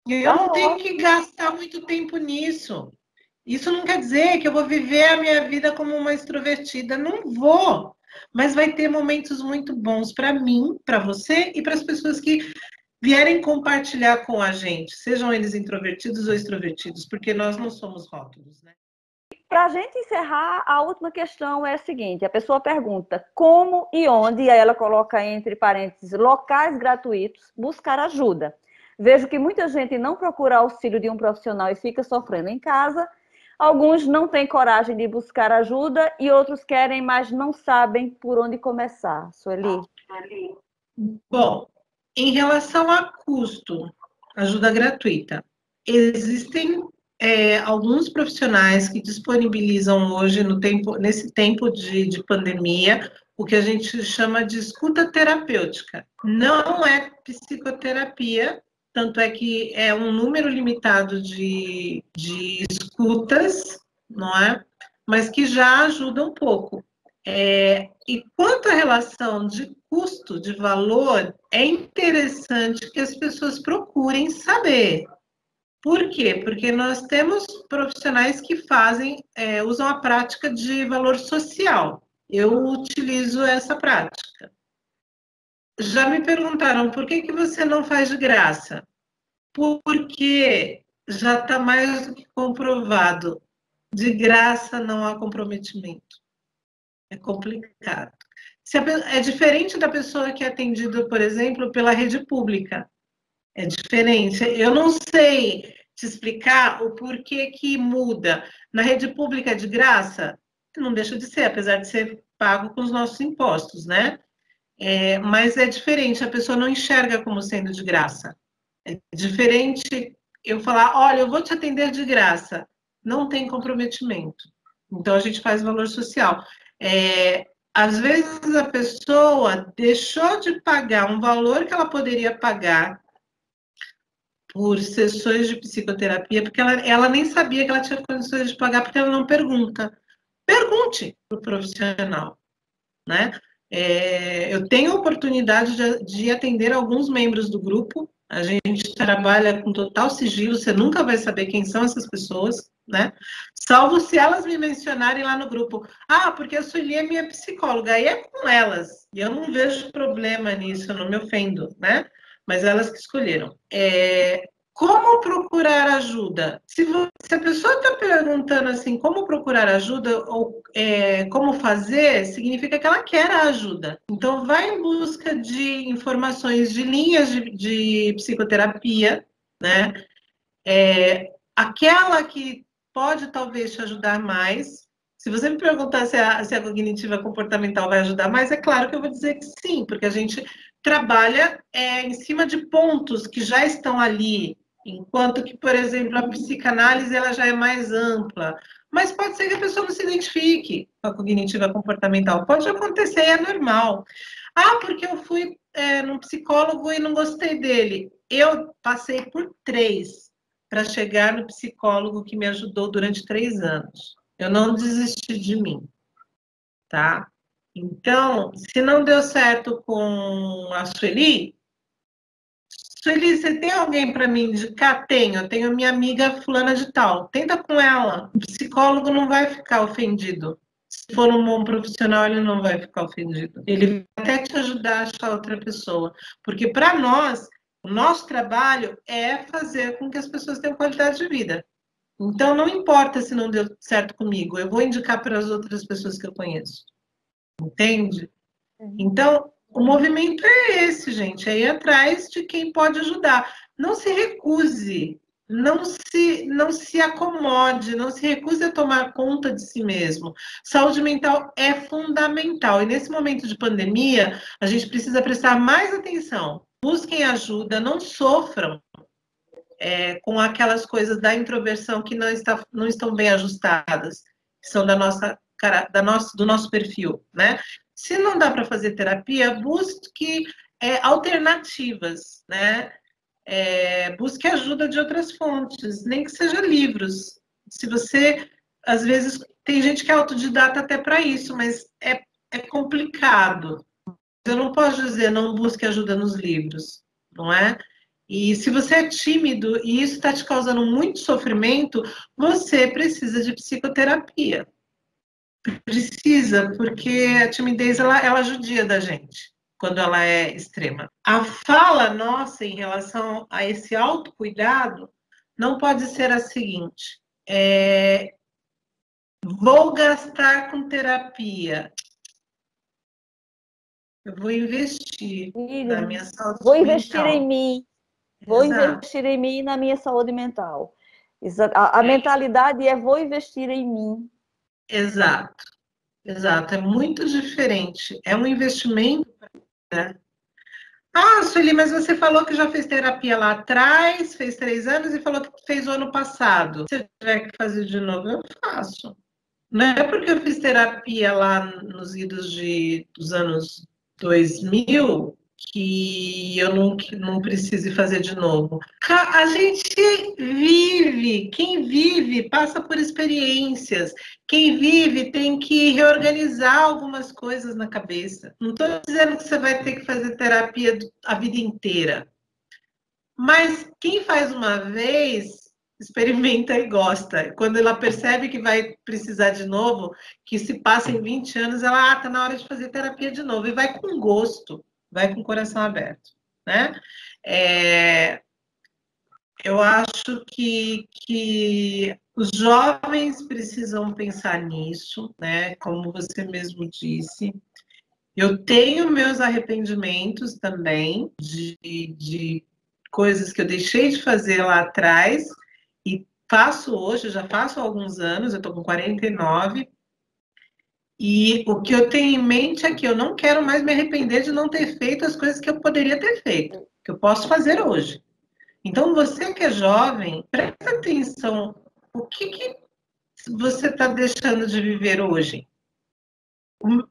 Eu não tenho que gastar muito tempo nisso. Isso não quer dizer que eu vou viver a minha vida como uma extrovertida. Não vou. Mas vai ter momentos muito bons para mim, para você e para as pessoas que vierem compartilhar com a gente, sejam eles introvertidos ou extrovertidos, porque nós não somos rótulos, né?
Para a gente encerrar, a última questão é a seguinte: a pessoa pergunta como e onde, e aí ela coloca entre parênteses, locais gratuitos, buscar ajuda. Vejo que muita gente não procura auxílio de um profissional e fica sofrendo em casa. Alguns não têm coragem de buscar ajuda e outros querem, mas não sabem por onde começar. Sueli?
Bom, em relação a custo, ajuda gratuita, existem alguns profissionais que disponibilizam hoje, nesse tempo de pandemia, o que a gente chama de escuta terapêutica. Não é psicoterapia, tanto é que é um número limitado de escutas, não é? Mas que já ajuda um pouco. E quanto à relação de custo, de valor, é interessante que as pessoas procurem saber. Por quê? Porque nós temos profissionais que usam a prática de valor social. Eu utilizo essa prática. Já me perguntaram por que você não faz de graça? Porque já está mais do que comprovado. De graça não há comprometimento. É complicado. É diferente da pessoa que é atendida, por exemplo, pela rede pública. É diferente. Eu não sei te explicar o porquê que muda. Na rede pública é de graça? Não deixa de ser, apesar de ser pago com os nossos impostos, né? Mas é diferente, a pessoa não enxerga como sendo de graça. É diferente eu falar, olha, eu vou te atender de graça. Não tem comprometimento. Então, a gente faz valor social. Às vezes, a pessoa deixou de pagar um valor que ela poderia pagar por sessões de psicoterapia, porque ela nem sabia que ela tinha condições de pagar, porque ela não pergunta. Pergunte para o profissional, né? Eu tenho a oportunidade de atender alguns membros do grupo, a gente trabalha com total sigilo, você nunca vai saber quem são essas pessoas, né? Salvo se elas me mencionarem lá no grupo. Ah, porque a Sueli é minha psicóloga, aí é com elas, e eu não vejo problema nisso, eu não me ofendo, né? Mas elas que escolheram. Como procurar ajuda? Se a pessoa está perguntando assim, como procurar ajuda ou como fazer, significa que ela quer a ajuda. Então, vai em busca de informações de linhas de psicoterapia, né? Aquela que pode talvez te ajudar mais. Se você me perguntar se a cognitiva comportamental vai ajudar mais, é claro que eu vou dizer que sim, porque a gente trabalha em cima de pontos que já estão ali, enquanto que, por exemplo, a psicanálise ela já é mais ampla. Mas pode ser que a pessoa não se identifique com a cognitiva comportamental. Pode acontecer, é normal. Ah, porque eu fui num psicólogo e não gostei dele. Eu passei por 3 para chegar no psicólogo que me ajudou durante 3 anos. Eu não desisti de mim, tá? Então, se não deu certo com a Sueli, você tem alguém para me indicar? Tenho. Eu tenho minha amiga fulana de tal. Tenta com ela. O psicólogo não vai ficar ofendido. Se for um bom profissional, ele não vai ficar ofendido. Ele vai até te ajudar a achar outra pessoa. Porque para nós, o nosso trabalho é fazer com que as pessoas tenham qualidade de vida. Então, não importa se não deu certo comigo, eu vou indicar para as outras pessoas que eu conheço. Entende? Então, o movimento é esse, gente, é ir atrás de quem pode ajudar. Não se recuse, não se acomode, não se recuse a tomar conta de si mesmo. Saúde mental é fundamental. E nesse momento de pandemia, a gente precisa prestar mais atenção. Busquem ajuda, não sofram com aquelas coisas da introversão que não estão bem ajustadas, que são do nosso perfil, né? Se não dá para fazer terapia, busque alternativas, né? Busque ajuda de outras fontes, nem que seja livros. Se você, às vezes, tem gente que é autodidata até para isso, mas é complicado. Eu não posso dizer não busque ajuda nos livros, não é? E se você é tímido e isso está te causando muito sofrimento, você precisa de psicoterapia. Precisa, porque a timidez ela judia da gente quando ela é extrema. A fala nossa em relação a esse autocuidado não pode ser a seguinte: vou gastar com terapia, eu vou investir na minha saúde mental.
Vou investir em mim. Vou
Exato.
investir em mim e na minha saúde mental. A mentalidade é vou investir em mim.
Exato. Exato. É muito diferente. É um investimento, né? Ah, Sueli, mas você falou que já fez terapia lá atrás, fez 3 anos e falou que fez o ano passado. Se tiver que fazer de novo, eu faço. Não é porque eu fiz terapia lá nos idos dos anos 2000 que eu não precise fazer de novo. A gente vive, quem vive passa por experiências, quem vive tem que reorganizar algumas coisas na cabeça. Não estou dizendo que você vai ter que fazer terapia a vida inteira, mas quem faz uma vez experimenta e gosta. Quando ela percebe que vai precisar de novo, que se passa em 20 anos, ela está na hora de fazer terapia de novo. E vai com gosto, vai com o coração aberto, né? Eu acho que os jovens precisam pensar nisso, né? Como você mesmo disse. Eu tenho meus arrependimentos também de coisas que eu deixei de fazer lá atrás e faço hoje, já faço há alguns anos, eu estou com 49, e o que eu tenho em mente é que eu não quero mais me arrepender de não ter feito as coisas que eu poderia ter feito, que eu posso fazer hoje. Então, você que é jovem, presta atenção, o que você está deixando de viver hoje?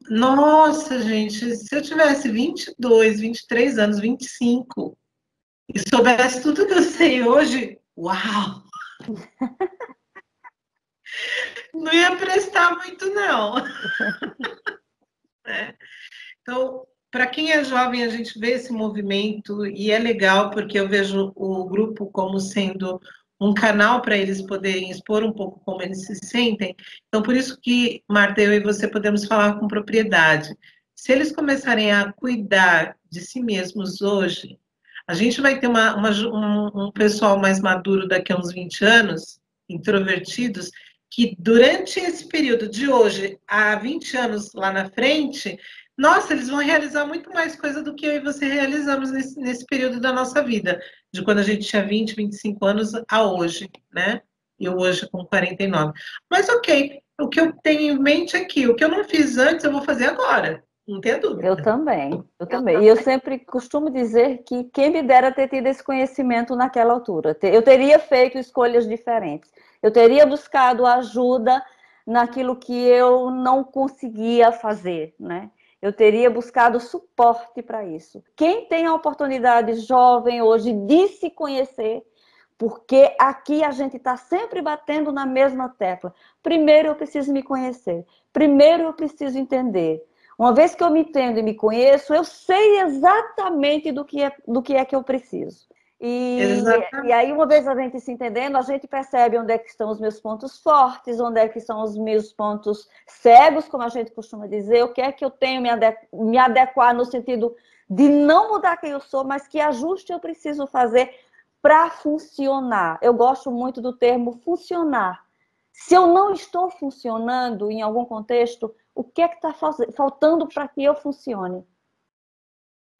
Nossa, gente, se eu tivesse 22, 23 anos, 25, e soubesse tudo que eu sei hoje, uau! Não ia prestar muito, não. Então, para quem é jovem, a gente vê esse movimento e é legal, porque eu vejo o grupo como sendo um canal para eles poderem expor um pouco como eles se sentem. Então, por isso que, Marta, eu e você podemos falar com propriedade. Se eles começarem a cuidar de si mesmos hoje, a gente vai ter um pessoal mais maduro daqui a uns 20 anos, introvertidos, que durante esse período de hoje a 20 anos lá na frente, nossa, eles vão realizar muito mais coisa do que eu e você realizamos nesse período da nossa vida, de quando a gente tinha 20, 25 anos a hoje, né? Eu hoje com 49. Mas ok, o que eu tenho em mente aqui, o que eu não fiz antes, eu vou fazer agora. Não tenha dúvida.
Eu também. E eu sempre costumo dizer que quem me dera ter tido esse conhecimento naquela altura. Eu teria feito escolhas diferentes. Eu teria buscado ajuda naquilo que eu não conseguia fazer, né? Eu teria buscado suporte para isso. Quem tem a oportunidade jovem hoje de se conhecer, porque aqui a gente está sempre batendo na mesma tecla. Primeiro eu preciso me conhecer. Primeiro eu preciso entender. Uma vez que eu me entendo e me conheço, eu sei exatamente do que é que eu preciso. E aí, uma vez a gente se entendendo, a gente percebe onde é que estão os meus pontos fortes, onde é que são os meus pontos cegos, como a gente costuma dizer, o que é que eu tenho me adequar no sentido de não mudar quem eu sou, mas que ajuste eu preciso fazer para funcionar. Eu gosto muito do termo funcionar. Se eu não estou funcionando em algum contexto, o que é que está faltando para que eu funcione?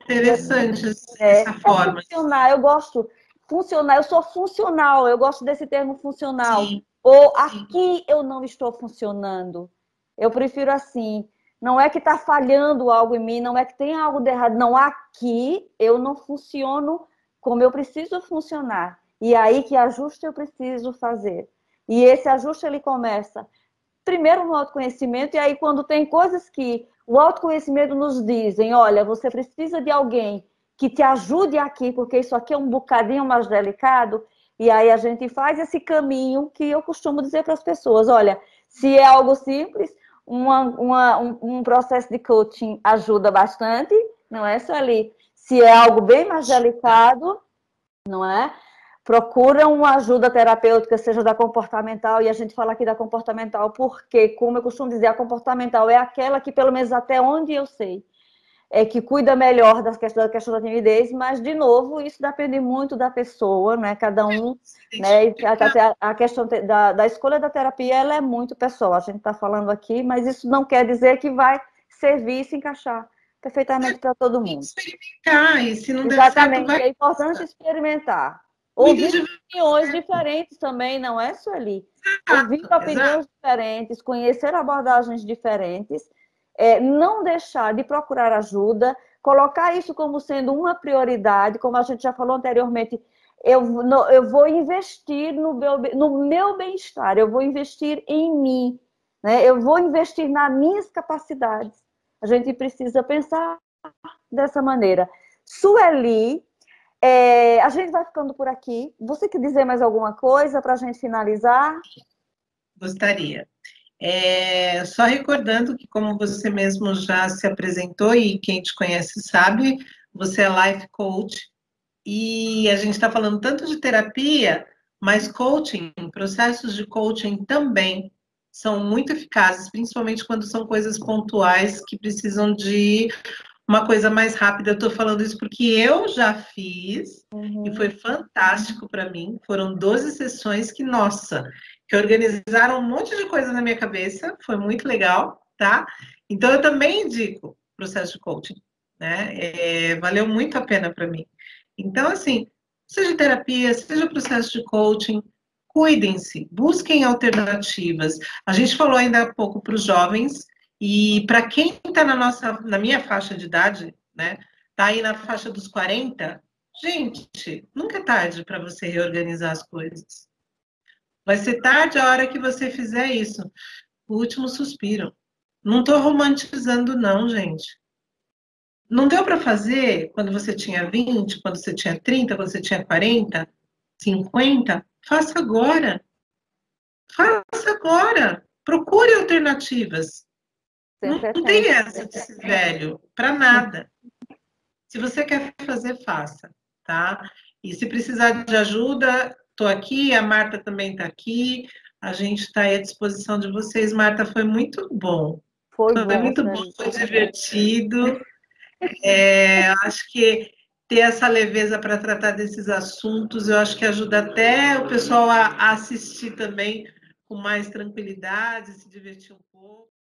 Interessante essa forma.
Funcionar, eu gosto. Funcionar, eu sou funcional, eu gosto desse termo funcional.
Sim.
Ou aqui eu não estou funcionando. Eu prefiro assim. Não é que está falhando algo em mim, não é que tem algo de errado. Não, aqui eu não funciono como eu preciso funcionar. E aí que ajuste eu preciso fazer. E esse ajuste ele começa primeiro no autoconhecimento, e aí quando tem coisas que o autoconhecimento nos dizem, olha, você precisa de alguém que te ajude aqui, porque isso aqui é um bocadinho mais delicado, e aí a gente faz esse caminho que eu costumo dizer para as pessoas, olha, se é algo simples, um processo de coaching ajuda bastante, não é, Sueli? Se é algo bem mais delicado, não é? Procura uma ajuda terapêutica, seja da comportamental, e a gente fala aqui da comportamental porque, como eu costumo dizer, a comportamental é aquela que, pelo menos até onde eu sei, é que cuida melhor da questão da timidez, mas, de novo, isso depende muito da pessoa, né? Cada um, né? A questão da escolha da terapia, ela é muito pessoal, a gente está falando aqui, mas isso não quer dizer que vai servir e se encaixar perfeitamente para todo mundo.
Experimentar, e se não der
Exatamente,
certo, vai...
é importante experimentar. Ouvir opiniões diferentes também, não é, Sueli? Ouvir opiniões diferentes, conhecer abordagens diferentes, não deixar de procurar ajuda, colocar isso como sendo uma prioridade, como a gente já falou anteriormente, eu vou investir no meu bem-estar, eu vou investir em mim, né? Eu vou investir nas minhas capacidades. A gente precisa pensar dessa maneira. Sueli, a gente vai ficando por aqui. Você quer dizer mais alguma coisa para a gente finalizar?
Gostaria. Só recordando que, como você mesmo já se apresentou e quem te conhece sabe, você é life coach e a gente está falando tanto de terapia, mas coaching, processos de coaching também são muito eficazes, principalmente quando são coisas pontuais que precisam de uma coisa mais rápida. Eu estou falando isso porque eu já fiz e foi fantástico para mim. Foram 12 sessões que, nossa, que organizaram um monte de coisa na minha cabeça. Foi muito legal, tá? Então, eu também indico processo de coaching, né? Valeu muito a pena para mim. Então, assim, seja terapia, seja processo de coaching, cuidem-se, busquem alternativas. A gente falou ainda há pouco para os jovens, e para quem está na minha faixa de idade, né, está aí na faixa dos 40, gente, nunca é tarde para você reorganizar as coisas. Vai ser tarde a hora que você fizer isso. O último suspiro. Não estou romantizando, não, gente. Não deu para fazer quando você tinha 20, quando você tinha 30, quando você tinha 40, 50? Faça agora. Faça agora. Procure alternativas. Não tem essa de ser velho, para nada. Se você quer fazer, faça, tá? E se precisar de ajuda, estou aqui, a Marta também está aqui, a gente está aí à disposição de vocês. Marta, foi muito bom.
Foi
muito bom, foi divertido. Acho que ter essa leveza para tratar desses assuntos, eu acho que ajuda até o pessoal a assistir também com mais tranquilidade, se divertir um pouco.